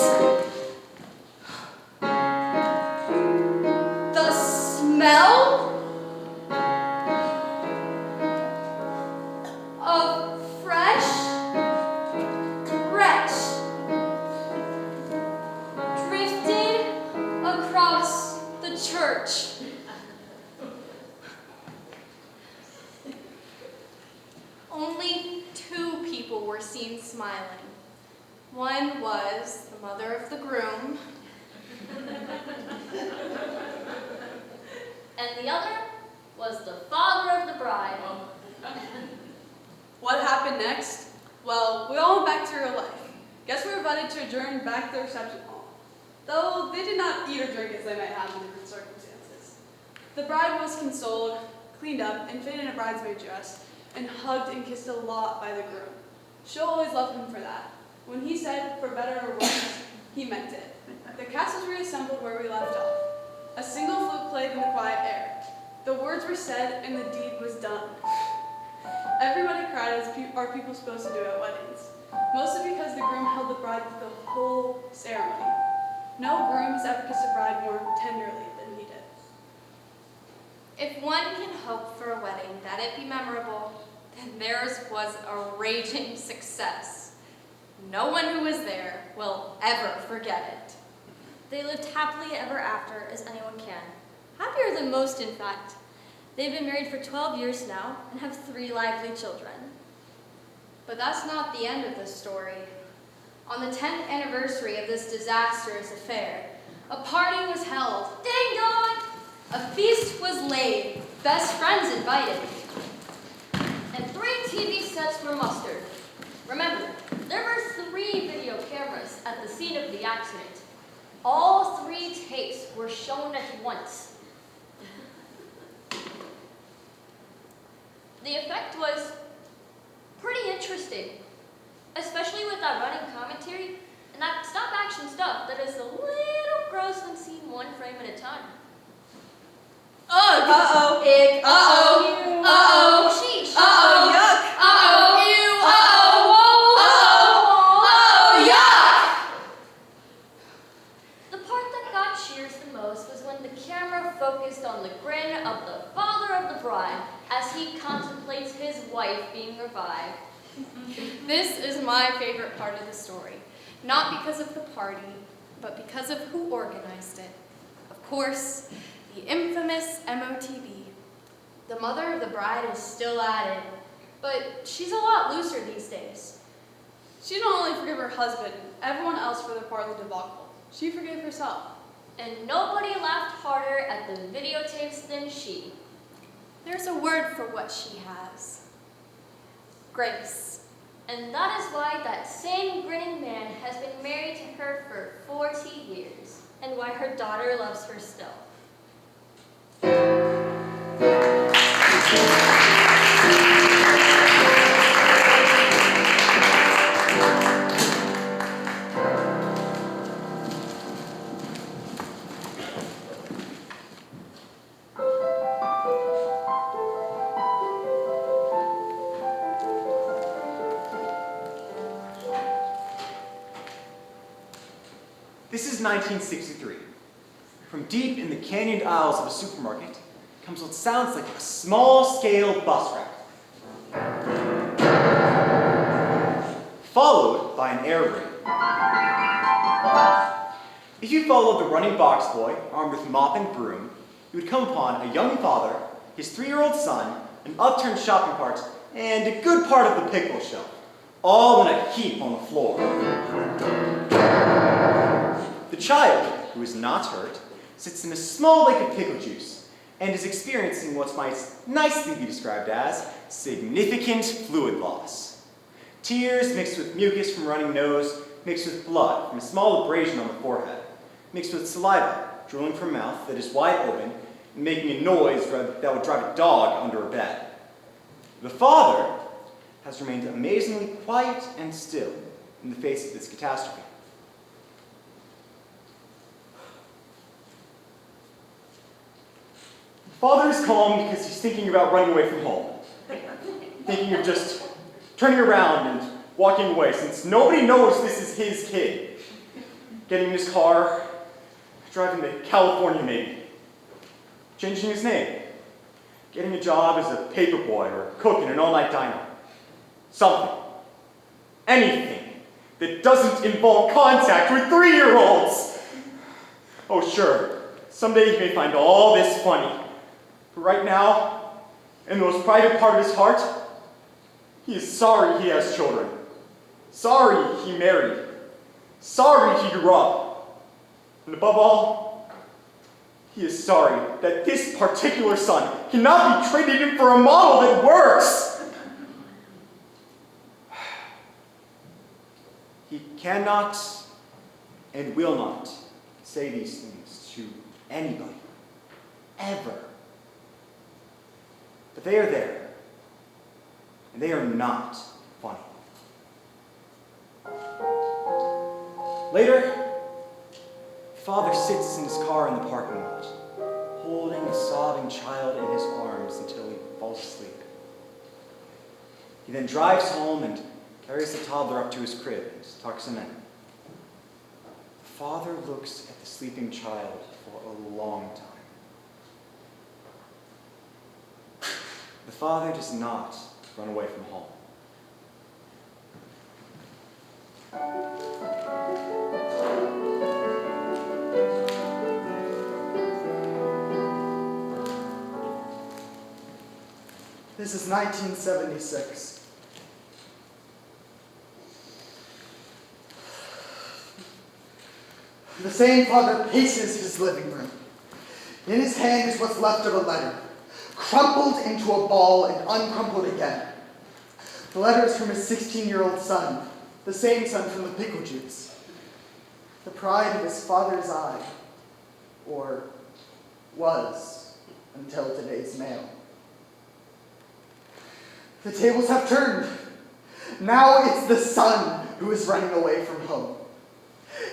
The smell of fresh wretch drifted across the church. Only 2 people were seen smiling. One was the mother of the groom, And the other was the father of the bride. What happened next? Well, we all went back to real life. Guests were invited to adjourn back to the reception hall, though they did not eat or drink as they might have in different circumstances. The bride was consoled, cleaned up, and fitted in a bridesmaid dress, and hugged and kissed a lot by the groom. She'll always love him for that. When he said, for better or worse, he meant it. The cast was reassembled where we left off. A single flute played in the quiet air. The words were said and the deed was done. Everybody cried as are people supposed to do at weddings, mostly because the groom held the bride through the whole ceremony. No groom has ever kissed a bride more tenderly than he did. If one can hope for a wedding that it be memorable, then theirs was a raging success. No one who was there will ever forget it. They lived happily ever after, as anyone can. Happier than most, in fact. They've been married for 12 years now and have 3 lively children. But that's not the end of the story. On the 10th anniversary of this disastrous affair, a party was held. Ding dong! A feast was laid, best friends invited. And 3 TV sets were mustered. Remember, there were 3 video cameras at the scene of the accident. All 3 tapes were shown at once. The effect was pretty interesting, especially with that running commentary and that stop-action stuff that is a little gross when seen 1 frame at a time. Ugh! Uh-oh! Ick! Uh-oh! Uh-oh! Sheesh! Uh-oh! Yuck! Uh-oh! Ew! The part that got cheers the most was when the camera focused on the grin of the father of the bride as he contemplates his wife being revived. This is my favorite part of the story, not because of the party, but because of who organized it. Of course, the infamous MOTB. The mother of the bride is still at it, but she's a lot looser these days. She not only forgave her husband, everyone else for their part of the debacle. She forgave herself. And nobody laughed harder at the videotapes than she. There's a word for what she has. Grace. And that is why that same grinning man has been married to her for 40 years, and why her daughter loves her still. This is 1963. From deep in the canyoned aisles of a supermarket comes what sounds like a small-scale bus wreck, followed by an air raid. If you followed the running box boy, armed with mop and broom, you would come upon a young father, his 3-year-old son, an upturned shopping cart, and a good part of the pickle shelf, all in a heap on the floor. The child, who is not hurt, sits in a small lake of pickle juice and is experiencing what might nicely be described as significant fluid loss. Tears mixed with mucus from running nose, mixed with blood from a small abrasion on the forehead, mixed with saliva drooling from mouth that is wide open and making a noise that would drive a dog under a bed. The father has remained amazingly quiet and still in the face of this catastrophe. The father is calm because he's thinking about running away from home, thinking of just turning around and walking away, since nobody knows this is his kid. Getting in his car, driving to California maybe, changing his name, getting a job as a paperboy or cook in an all-night diner. Something, anything that doesn't involve contact with 3-year-olds. Oh sure, someday he may find all this funny, but right now, in the most private part of his heart, he is sorry he has children. Sorry he married. Sorry he grew up. And above all, he is sorry that this particular son cannot be traded in for a model that works. He cannot and will not say these things to anybody, ever. But they are there, and they are not funny. Later, father sits in his car in the parking lot, holding a sobbing child in his arms until he falls asleep. He then drives home and carries the toddler up to his crib and tucks him in. The father looks at the sleeping child for a long time. The father does not run away from home. This is 1976. The same father paces his living room. In his hand is what's left of a letter, crumpled into a ball and uncrumpled again. The letter is from his 16-year-old son, the same son from the pickle juice. The pride of his father's eye, or was until today's mail. The tables have turned. Now it's the son who is running away from home.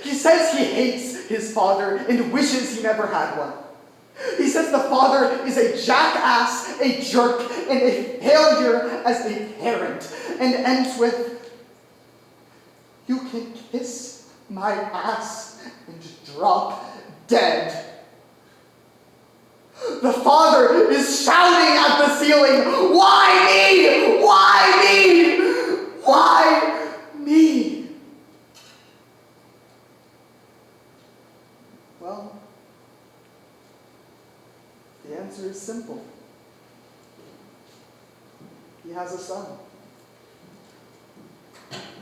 He says he hates his father and wishes he never had one. He says the father is a jackass, a jerk, and a failure as a parent, and ends with, "You can kiss my ass and drop dead." The father is shouting at the ceiling, "Why me? Why me? Why me?" Well, the answer is simple. He has a son.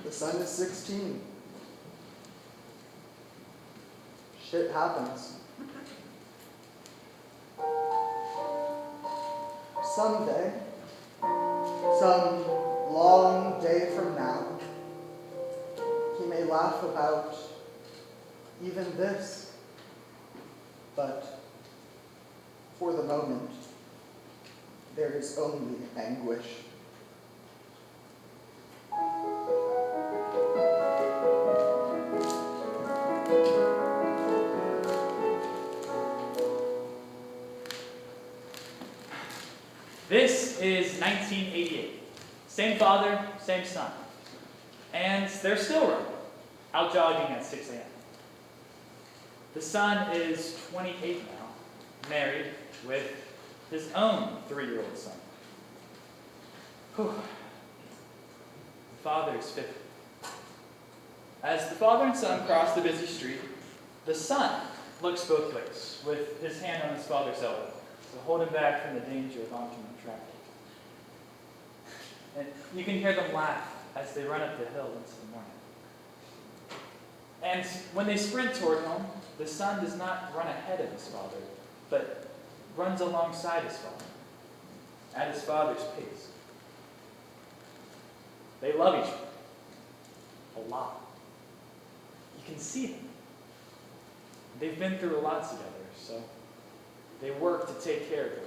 The son is 16. Shit happens. Someday, some long day from now, he may laugh about even this, but for the moment, there is only anguish. This is 1988. Same father, same son. And they're still running, out jogging at 6 a.m. The son is 28 now, married with his own 3-year-old son. Whew. The father is 50. As the father and son cross the busy street, the son looks both ways, with his hand on his father's elbow, to hold him back from the danger of oncoming traffic. And you can hear them laugh as they run up the hill into the morning. And when they sprint toward home, the son does not run ahead of his father, but runs alongside his father, at his father's pace. They love each other, a lot. You can see them. They've been through a lot together, so they work to take care of their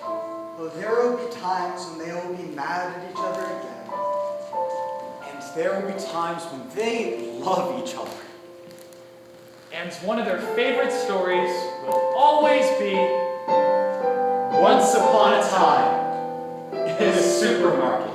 love. Well, there will be times when they will be mad at each other again. And there will be times when they love each other. And one of their favorite stories will always be Once upon a time in a supermarket.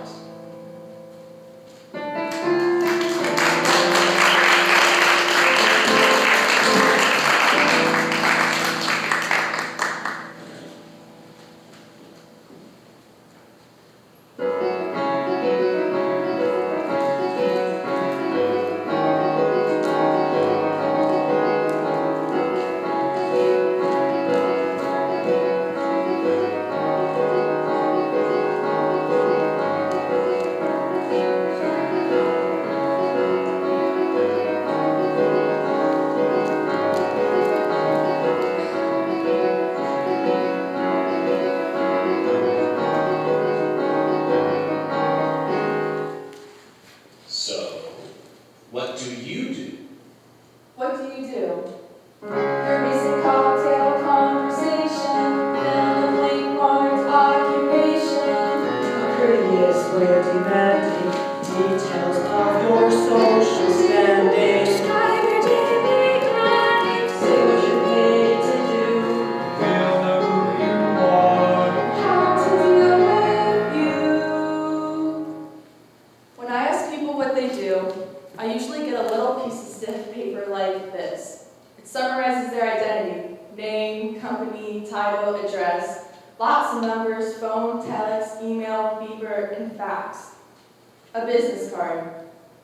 A business card.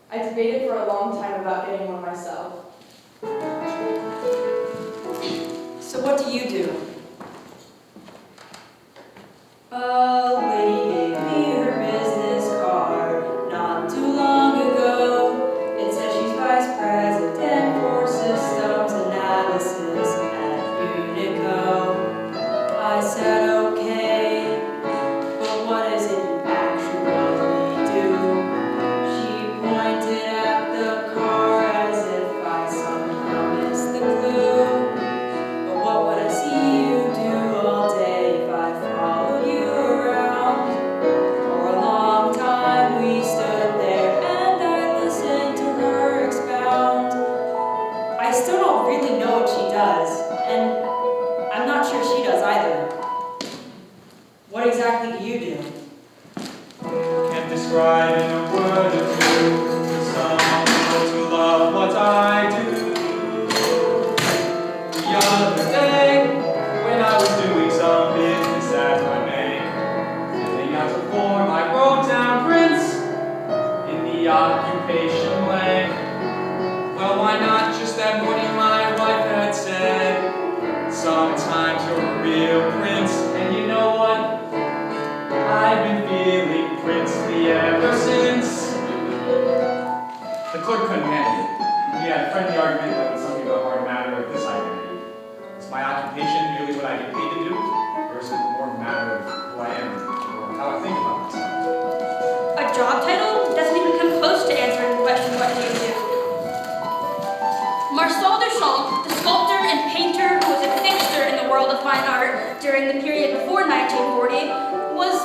I debated for a long time about getting one myself. So what do you do? A lady gave me her business card not too long ago. It says she's vice president for systems analysis at Unico. I said okay, but what is it you actually do? She pointed at the car as if I somehow missed the clue. But what would I see you do all day if I followed you around? For a long time we stood there and I listened to her expound. I still don't really know what she does, and I'm not sure she does either. What exactly do you do? Can't describe in a word or two someone to love what I do. The other day, when I was doing some business at my bank, filling out a form, I wrote down Prince in the occupation blank. Well, why not? Just that morning my wife had said, sometimes you're a real prince, and you know what? I've been feeling princely ever since. The clerk couldn't handle it. We had a friendly argument about something about a hard matter of this identity. Is my occupation merely what I get paid to do? Or is it more a matter of who I am or how I think about myself? A job title doesn't even come close to answering the question, what do you do? Marcel Duchamp, the sculptor and painter who was a fixture in the world of fine art during the period before 1940, was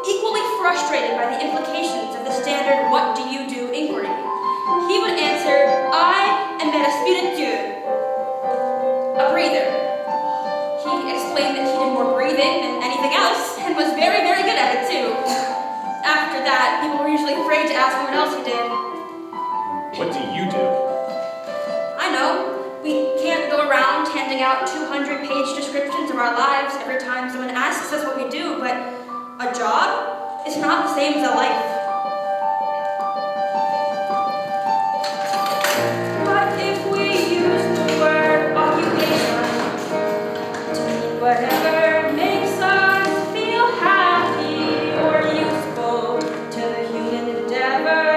equally frustrated by the implications of the standard what do you do inquiry. He would answer, I am an aspirateur, a breather. He explained that he did more breathing than anything else and was very, very good at it too. After that, people were usually afraid to ask him what else he did. What do you do? know. We can't go around handing out 200-page descriptions of our lives every time someone asks us what we do, but a job is not the same as a life. What if we use the word occupation to mean whatever makes us feel happy or useful to the human endeavor?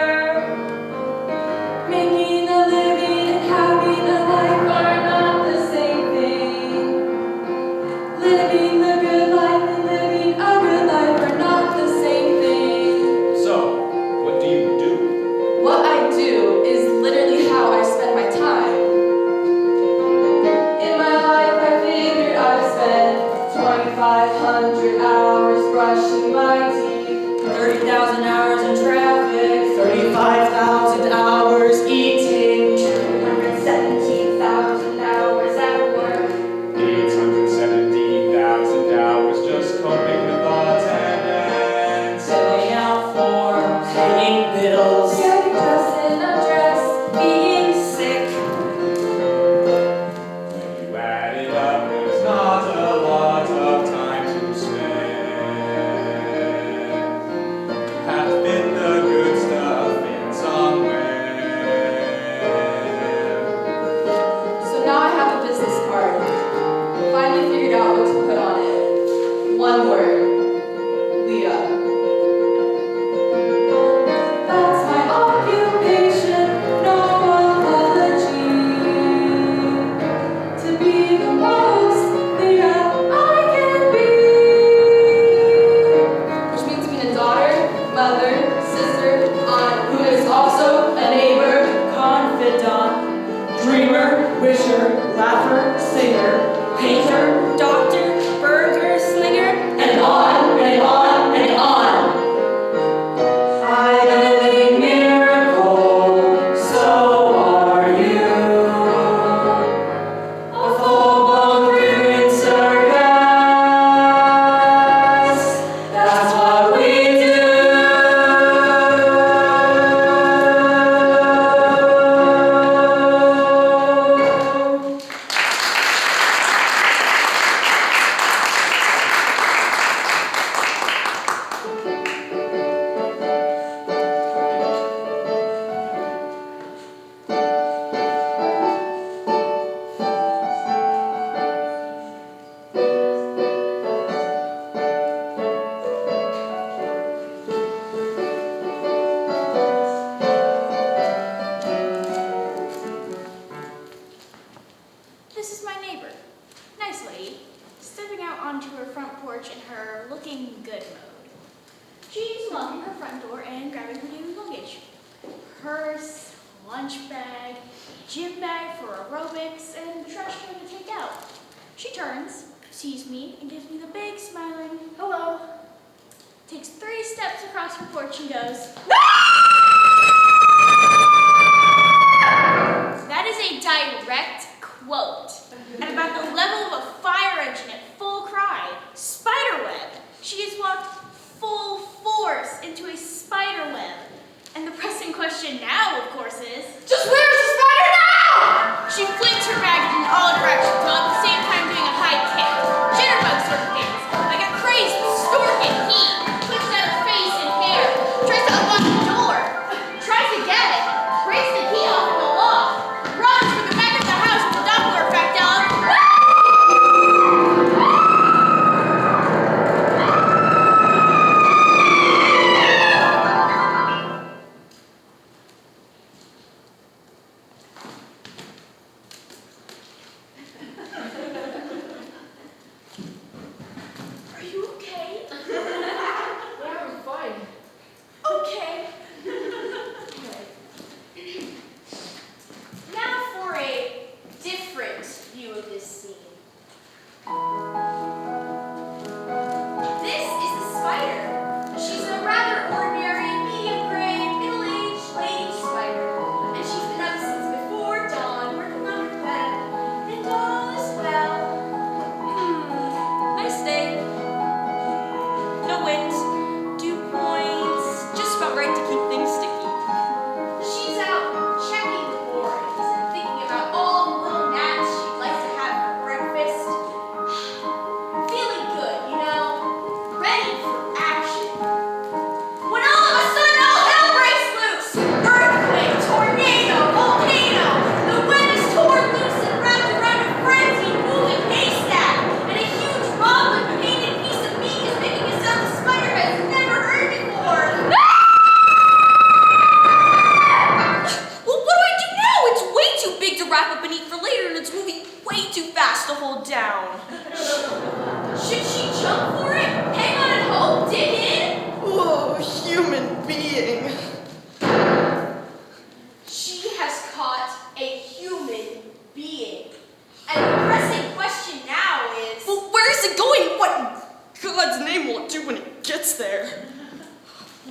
Making a living and having a life are not the same thing. Living the good life and living a good life are not the same thing. So, what do you do? What I do is literally how I spend my time. In my life, I figured I've spent 2,500 hours brushing my teeth, 30,000 hours in traffic, 35,000 hours eating, 217,000 hours at work. 870,000 hours just coping with odds and ends. filling out forms, paying bills. Getting dressed in a dress, being sick. When you add it up, there's not a lot of time to spend. You have to fit the good stuff in somewhere. So now I have a business card. Finally figured out what to put on it. One word. Leah. That's my occupation, no apology. To be the most Leah I can be. Which means being a daughter, mother, sister, aunt, who is also a neighbor, Confidant, dreamer, wisher, laugher, singer, painter, Doctor, burger slinger, and on and on and on. I am a living miracle, so are you. A full-blown three-ring circus, that's what we do. This is my neighbor. Nice lady, stepping out onto her front porch in her looking good mode. She's locking her front door and grabbing her new luggage. Purse, lunch bag, gym bag for aerobics, and trash can to take out. She turns, sees me, and gives me the big smiling hello. Takes 3 steps across her porch and goes, that is a direct quote. At about the level of a fire engine at full cry, spiderweb. She has walked full force into a spider web. And the pressing question now, of course, is, just where's the spider now? She flings her baggage in all directions while at the same time doing a high kick. Jitterbug sort of things, like a crazed stork in heat. Twitches at her face and hair. Tries to unlock the door. Tries again. Breaks the key off in the lock. Runs for the back of the house with the Doppler effect of, there?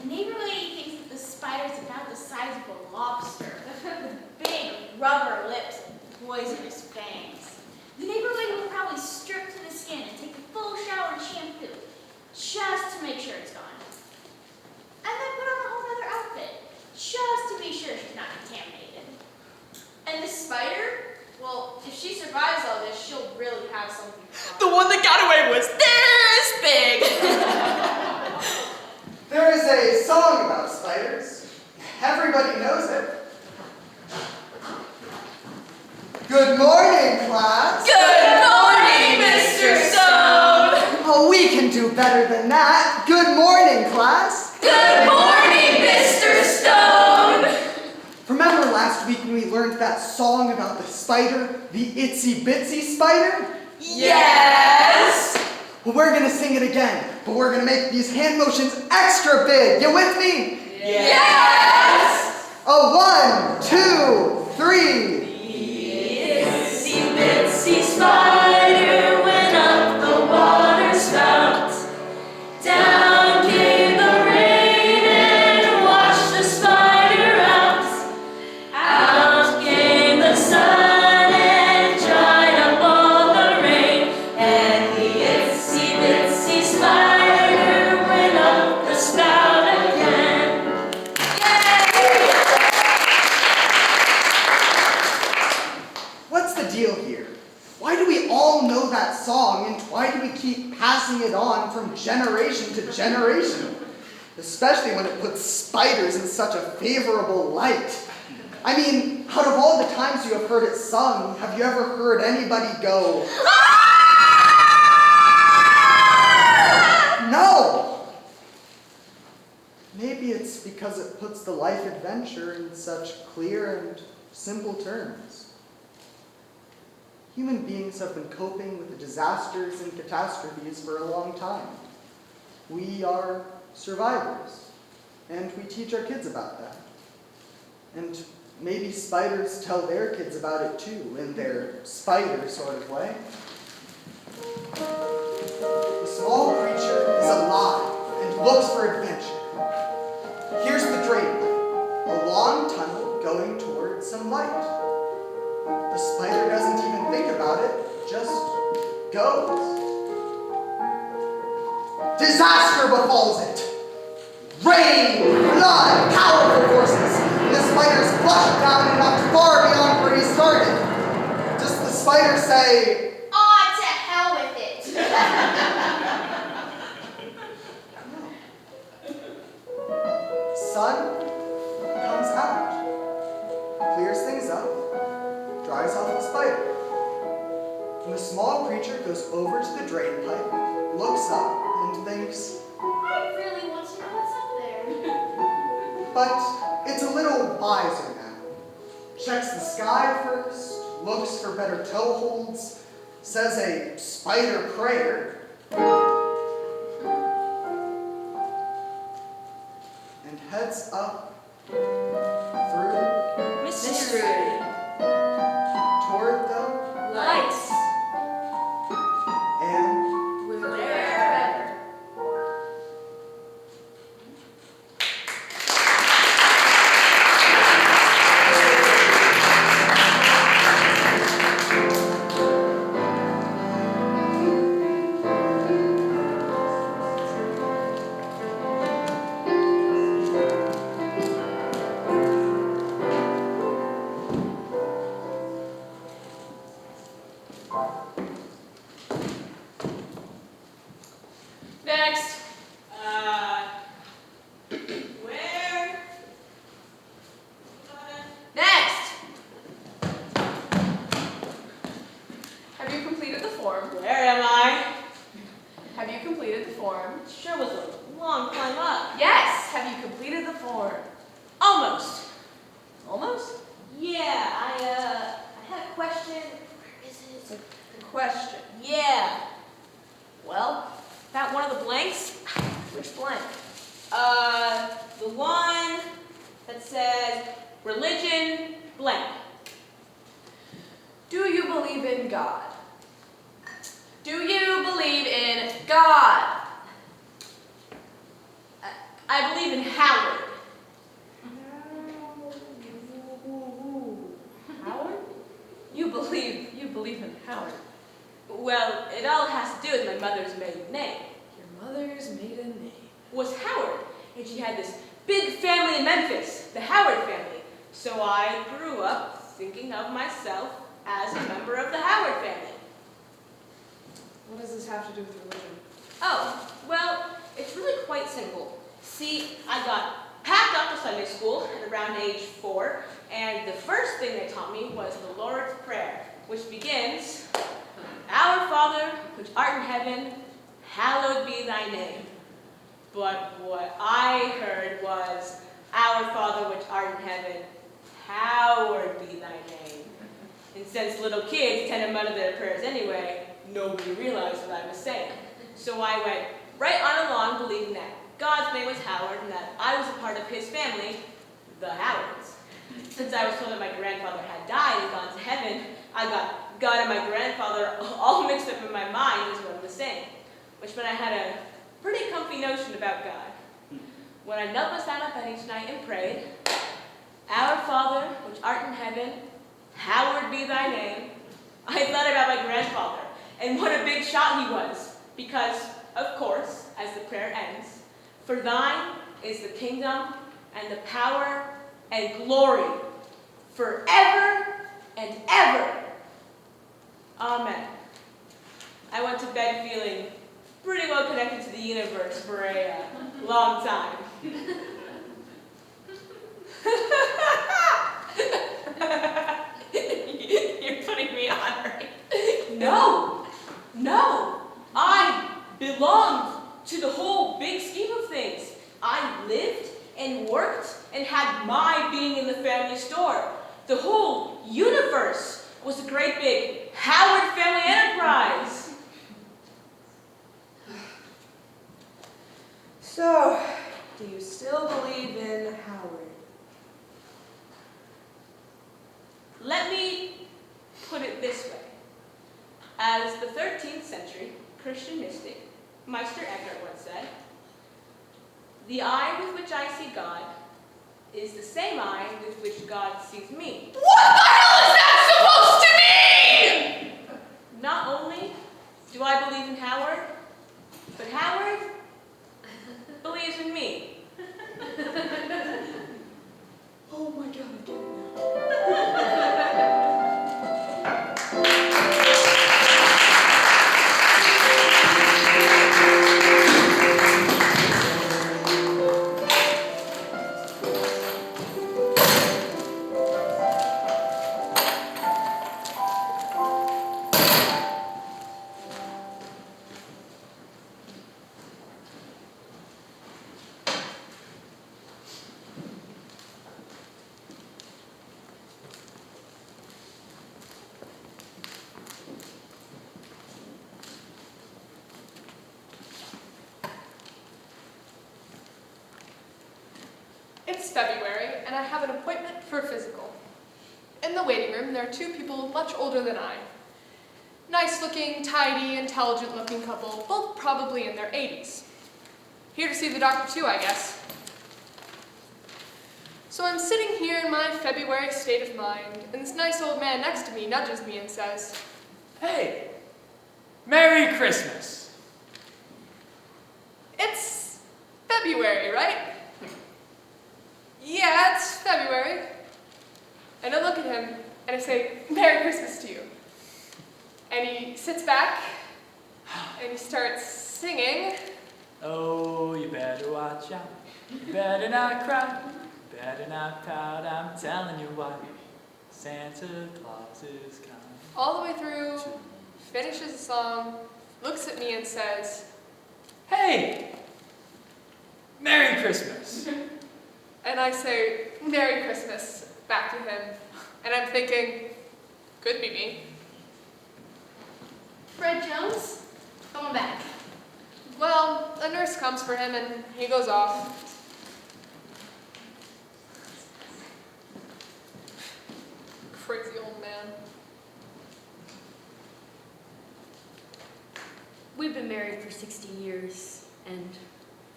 The neighbor lady thinks that the spider's about the size of a lobster, with big rubber lips and poisonous fangs. The neighbor lady will probably strip to the skin and take a full shower and shampoo, just to make sure it's gone. And then put on a whole other outfit, just to be sure she's not contaminated. And the spider? Well, if she survives all this, she'll really have something fun. The one that got away was this big. There is a song about spiders. Everybody knows it. Good morning, class. Good morning, Mr. Stone. Oh, we can do better than that. Good morning, class. Good morning, Mr. Stone. Remember last week when we learned that song about the spider, the itsy bitsy spider? Yes. Well, we're gonna sing it again, but we're gonna make these hand motions extra big. You with me? Yes. A 1, 2, 3. The itsy bitsy spider went up the water spout. Down came the rain and washed the spider out. Out came the sun and dried up all the rain. And the itsy bitsy spider went up the spout again. What's the deal here? Why do we all know that song, and why do we keep passing it on from generation to generation? Especially when it puts spiders in such a favorable light. I mean, out of all the times you have heard it sung, have you ever heard anybody go, no? Maybe it's because it puts the life adventure in such clear and simple terms. Human beings have been coping with the disasters and catastrophes for a long time. We are survivors, and we teach our kids about that. And maybe spiders tell their kids about it too, in their spider sort of way. The small creature is alive and looks for adventure. Here's the drain, a long tunnel going towards some light. The spider doesn't even think about it, just goes. Disaster befalls it! Rain, flood, powerful forces, and the spider's flushed down and knocked far beyond where he started. Does the spider say, Aw, to hell with it. sun comes out, clears things up, dries off the spider. And the small creature goes over to the drain pipe, looks up, and thinks, I really want to know what's up there. but it's a little wiser now. Checks the sky first, looks for better toe holds, says a spider prayer, and heads up through Mystery. toward the Lights. and Wherever. Next. Where? Next. Have you completed the form? Where am I? Have you completed the form? Sure was a long climb up. Yes. Have you completed the form? Almost. Almost? Yeah, I had a question. Where is it? The question. Yeah. Well, That one of the blanks? which blank? The one that says religion blank. Do you believe in God? Do you believe in God? in Howard. Howard? You believe in Howard? Well, it all has to do with my mother's maiden name. Your mother's maiden name was Howard, and she had this big family in Memphis, the Howard family. So I grew up thinking of myself as a member of the Howard family. What does this have to do with religion? Oh, well, it's really quite simple. See, I got packed up to Sunday school at around age 4, and the first thing they taught me was the Lord's Prayer, which begins, Our Father, which art in heaven, hallowed be thy name. But what I heard was, Our Father, which art in heaven, hallowed be thy name. And since little kids tend to mutter their prayers anyway, nobody realized what I was saying. So I went right on along believing that God's name was Howard and that I was a part of his family, the Howards. Since I was told that my grandfather had died and gone to heaven, I got God and my grandfather all mixed up in my mind as one and the same, which meant I had a pretty comfy notion about God. When I knelt myself up at each night and prayed, Our Father, which art in heaven, hallowed be thy name, I thought about my grandfather and what a big shot he was, because, of course, as the prayer ends, for thine is the kingdom and the power and glory forever and ever. Amen. I went to bed feeling pretty well connected to the universe for a long time. You're putting me on, right? No, I belonged to the whole big scheme of things. I lived and worked and had my being in the family store. The whole universe was a great big Howard family enterprise. So, do you still believe in Howard? Let me put it this way. As the 13th century Christian mystic Meister Eckhart once said, the eye with which I see God is the same eye with which God sees me. What the hell is that supposed to mean? Not only do I believe in Howard, but Howard believes in me. Oh my God, I get it now. It's February, and I have an appointment for a physical. In the waiting room, there are two people much older than I. Nice-looking, tidy, intelligent-looking couple, both probably in their 80s. Here to see the doctor too, I guess. So I'm sitting here in my February state of mind, and this nice old man next to me nudges me and says, Hey, Merry Christmas. It's February, right? Yeah, it's February. And I look at him, and I say, Merry Christmas to you. And he sits back, and he starts singing. Oh, you better watch out. You better not cry. You better not pout. I'm telling you why. Santa Claus is coming. All the way through, finishes the song, looks at me and says, Hey, Merry Christmas. And I say, Merry Christmas, back to him. And I'm thinking, could be me. Fred Jones, come on back. Well, a nurse comes for him and he goes off. Crazy old man. We've been married for 60 years, and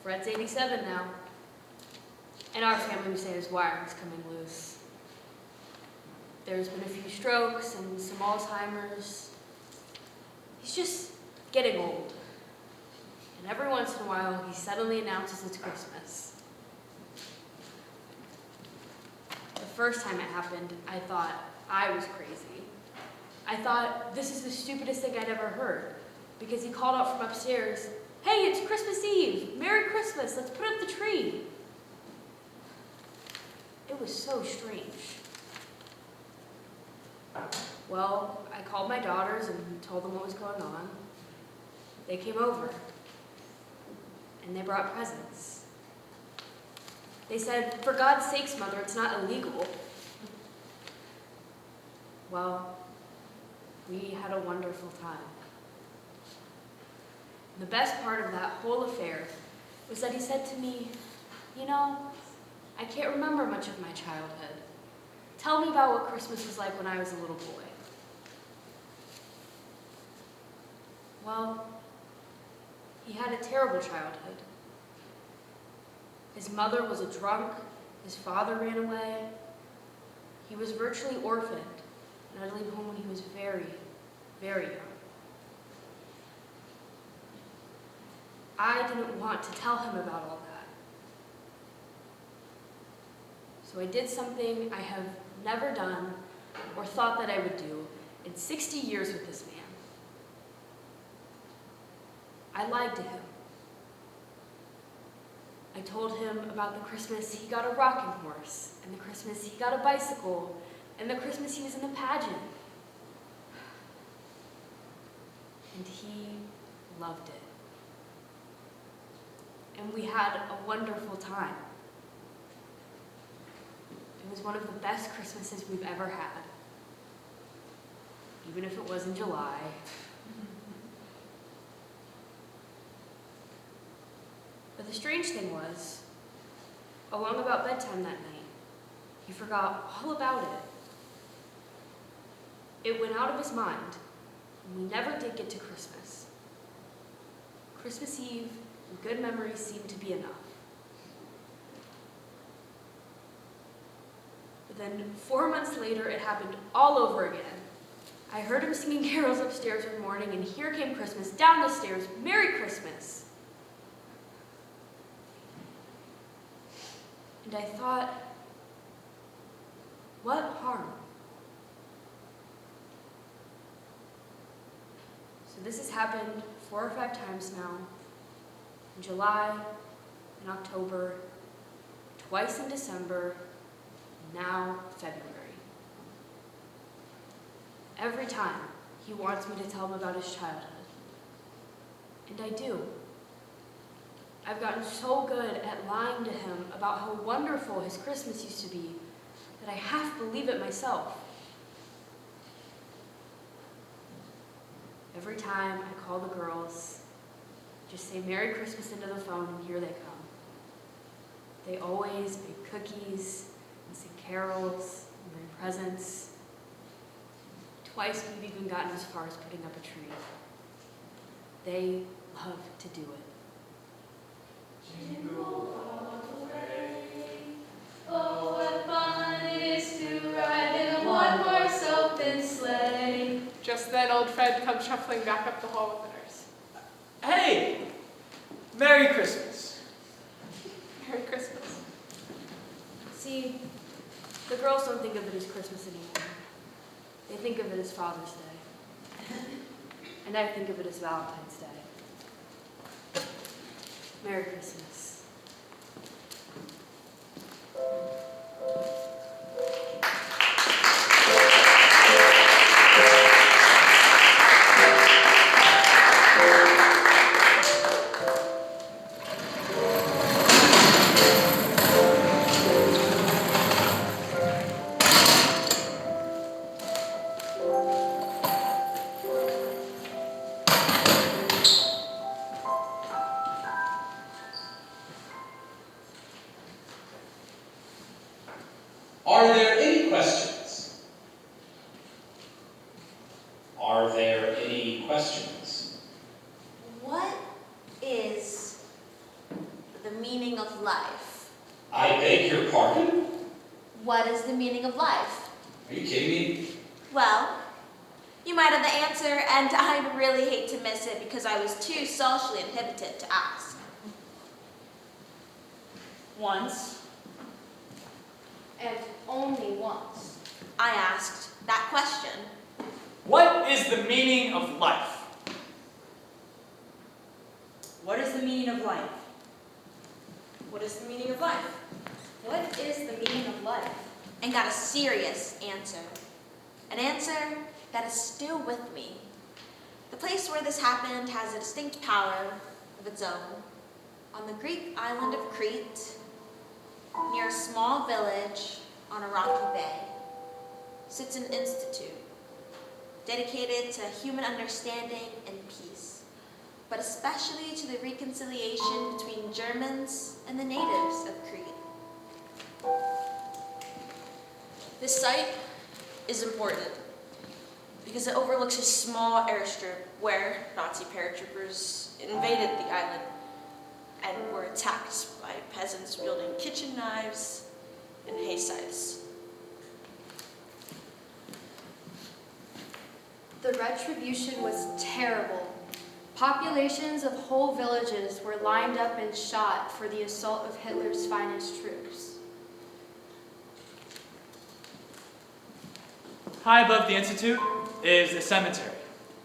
Fred's 87 now. In our family, we say his wiring's coming loose. There's been a few strokes and some Alzheimer's. He's just getting old. And every once in a while, he suddenly announces it's Christmas. The first time it happened, I thought I was crazy. I thought this is the stupidest thing I'd ever heard, because he called out from upstairs, "Hey, it's Christmas Eve! Merry Christmas! Let's put up the tree!" It was so strange. Well, I called my daughters and told them what was going on. They came over, and they brought presents. They said, "For God's sakes, Mother, it's not illegal." Well, we had a wonderful time. The best part of that whole affair was that he said to me, "You know, I can't remember much of my childhood. Tell me about what Christmas was like when I was a little boy." Well, he had a terrible childhood. His mother was a drunk, his father ran away. He was virtually orphaned and had to leave home when he was very, very young. I didn't want to tell him about all that. So I did something I have never done or thought that I would do in 60 years with this man. I lied to him. I told him about the Christmas he got a rocking horse, and the Christmas he got a bicycle, and the Christmas he was in the pageant. And he loved it. And we had a wonderful time. It was one of the best Christmases we've ever had, even if it was in July. But the strange thing was, along about bedtime that night, he forgot all about it. It went out of his mind, and we never did get to Christmas. Christmas Eve and good memories seemed to be enough. But then 4 months later, it happened all over again. I heard him singing carols upstairs one morning, and here came Christmas down the stairs. Merry Christmas! And I thought, what harm? So this has happened 4 or 5 times now. In July, in October, twice in December, and now February. Every time he wants me to tell him about his childhood. And I do. I've gotten so good at lying to him about how wonderful his Christmas used to be that I half believe it myself. Every time I call the girls, just say Merry Christmas into the phone, and here they come. They always bake cookies and sing carols and bring presents. Twice we've even gotten as far as putting up a tree. They love to do it. Jingle all the way. Oh, what fun it is to ride in a one-horse open sleigh. Just then, old Fred comes shuffling back up the hall with the nurse. Hey! Merry Christmas. Merry Christmas. See, the girls don't think of it as Christmas anymore. They think of it as Father's Day. And I think of it as Valentine's Day. Merry Christmas. Are there any questions? Are there any questions? What is the meaning of life? I beg your pardon? What is the meaning of life? Are you kidding me? Well, you might have the answer, and I'd really hate to miss it because I was too socially inhibited to ask. Once, and only once, I asked that question. What is the meaning of life? what is the meaning of life? What is the meaning of life? What is the meaning of life? And got a serious answer. An answer that is still with me. The place where this happened has a distinct power of its own. On the Greek island of Crete, near a small village on a rocky bay, sits an institute dedicated to human understanding and peace, but especially to the reconciliation between Germans and the natives of Crete. This site is important because it overlooks a small airstrip where Nazi paratroopers invaded the island and were attacked by peasants wielding kitchen knives and hay scythes. The retribution was terrible. Populations of whole villages were lined up and shot for the assault of Hitler's finest troops. High above the Institute is a cemetery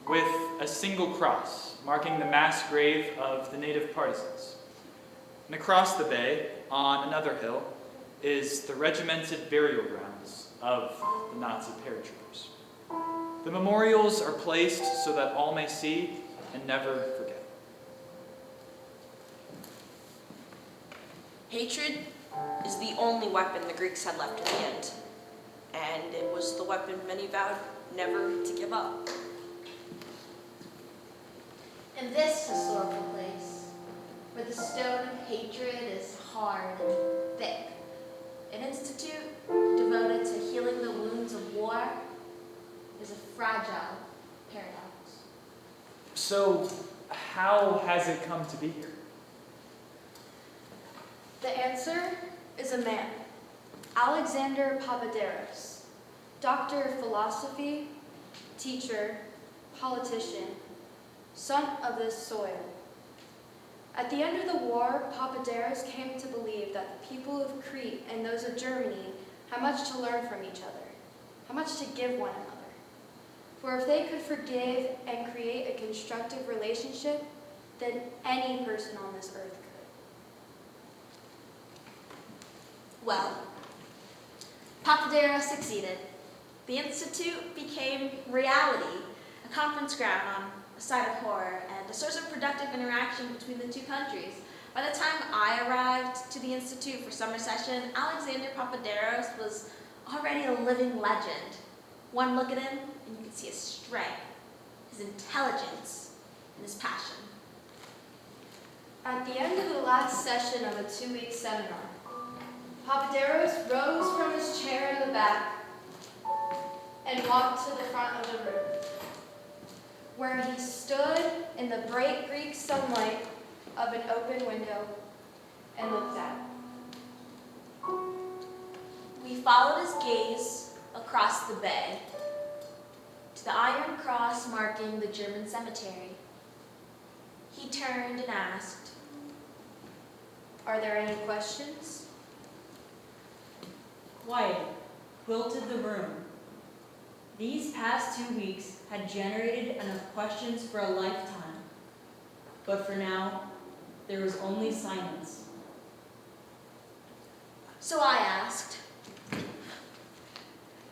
with a single cross marking the mass grave of the native partisans. And across the bay, on another hill, is the regimented burial grounds of the Nazi paratroopers. The memorials are placed so that all may see and never forget. Hatred is the only weapon the Greeks had left in the end, and it was the weapon many vowed never to give up. In this historical place, where the stone of hatred is hard and thick, an institute devoted to healing the wounds of war is a fragile paradox. So, how has it come to be here? The answer is a man, Alexander Papaderos, doctor of philosophy, teacher, politician, son of this soil. At the end of the war, Papaderos came to believe that the people of Crete and those of Germany had much to learn from each other, had much to give one another. For if they could forgive and create a constructive relationship, then any person on this earth could. Well, Papaderos succeeded. The Institute became reality, a conference ground on a site of horror, and a source of productive interaction between the two countries. By the time I arrived to the Institute for summer session, Alexander Papaderos was already a living legend. One look at him, and you could see his strength, his intelligence, and his passion. At the end of the last session of a 2-week seminar, Papaderos rose from his chair in the back and walked to the front of the room, where he stood in the bright Greek sunlight of an open window and looked out. We followed his gaze across the bay to the iron cross marking the German cemetery. He turned and asked, "Are there any questions?" Quiet quilted the room. These past 2 weeks had generated enough questions for a lifetime. But for now, there was only silence. So I asked,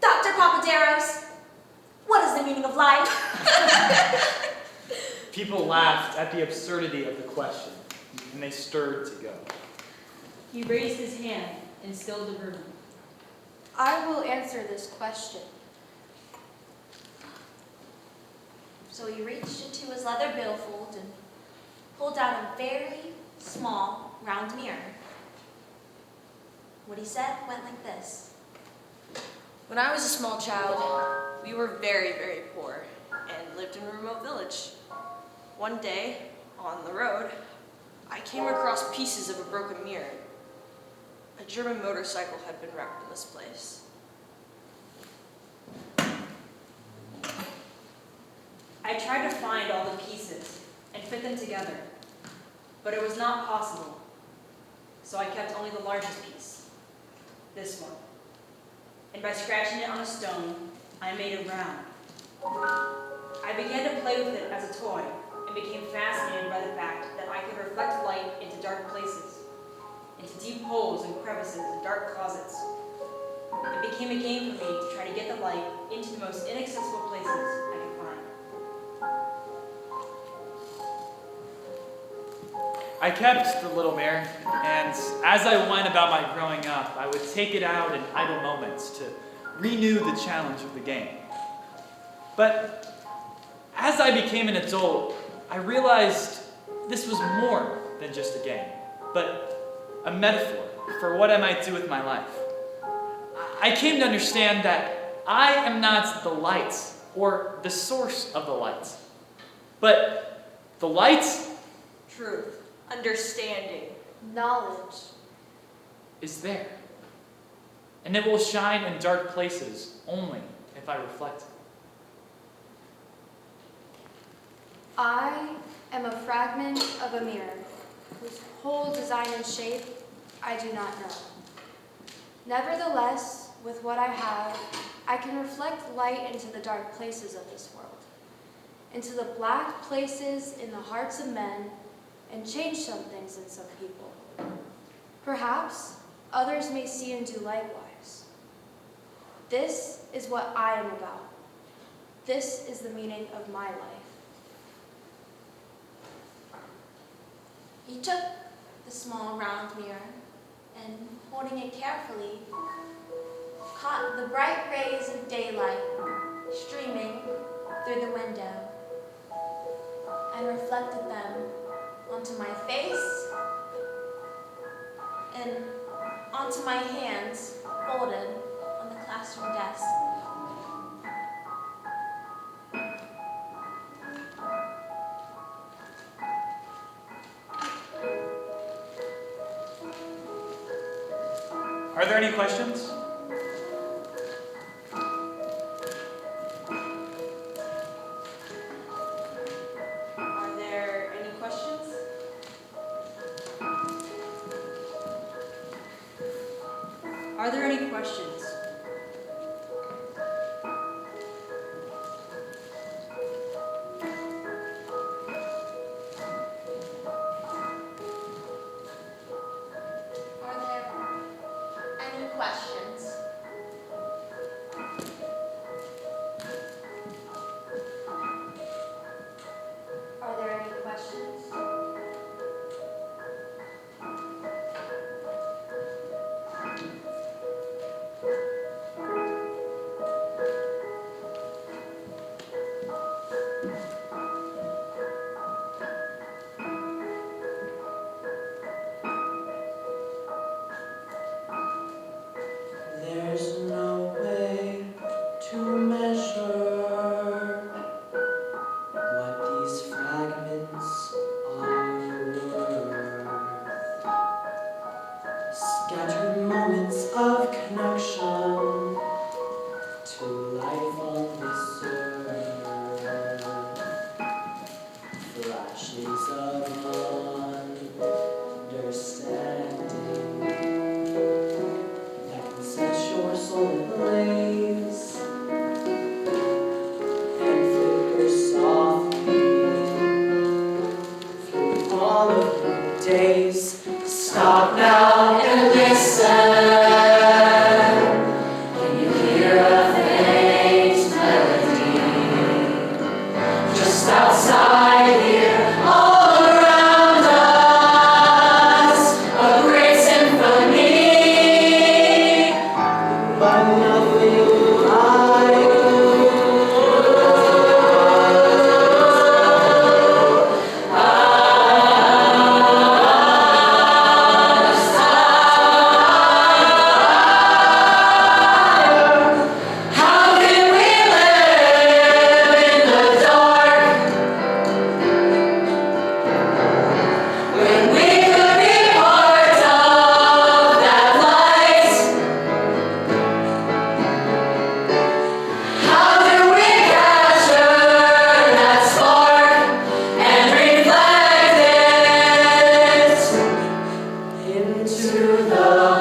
Dr. Papaderos, what is the meaning of life? People laughed at the absurdity of the question, and they stirred to go. He raised his hand and stilled the room. I will answer this question. So he reached into his leather billfold and pulled out a very small, round mirror. What he said went like this. When I was a small child, we were very, very poor and lived in a remote village. One day, on the road, I came across pieces of a broken mirror. A German motorcycle had been wrecked in this place. I tried to find all the pieces and fit them together, but it was not possible. So I kept only the largest piece, this one. And by scratching it on a stone, I made it round. I began to play with it as a toy and became fascinated by the fact that I could reflect light into dark places, into deep holes and crevices and dark closets. It became a game for me to try to get the light into the most inaccessible places I could find. I kept the little mirror, and as I went about my growing up, I would take it out in idle moments to renew the challenge of the game. But as I became an adult, I realized this was more than just a game, but a metaphor for what I might do with my life. I came to understand that I am not the light or the source of the light, but the light, Truth, understanding, knowledge is there. And it will shine in dark places only if I reflect it. I am a fragment of a mirror, whose whole design and shape I do not know. Nevertheless, with what I have, I can reflect light into the dark places of this world, into the black places in the hearts of men, and change some things in some people. Perhaps others may see and do likewise. This is what I am about. This is the meaning of my life. He took the small round mirror and, holding it carefully, caught the bright rays of daylight streaming through the window and reflected them onto my face and onto my hands folded on the classroom desk. Are there any questions? Are there any questions? Are there any questions? Are there any questions? Are there any questions? There's no way to measure what these fragments are worth. Scattered moments of connection to life on this earth. Flashes of understanding that can set your soul ablaze and flicker softly through all of your days. Stop now and listen. Can you hear a faint melody just outside here, all around us? A great symphony. But nothing like us. love.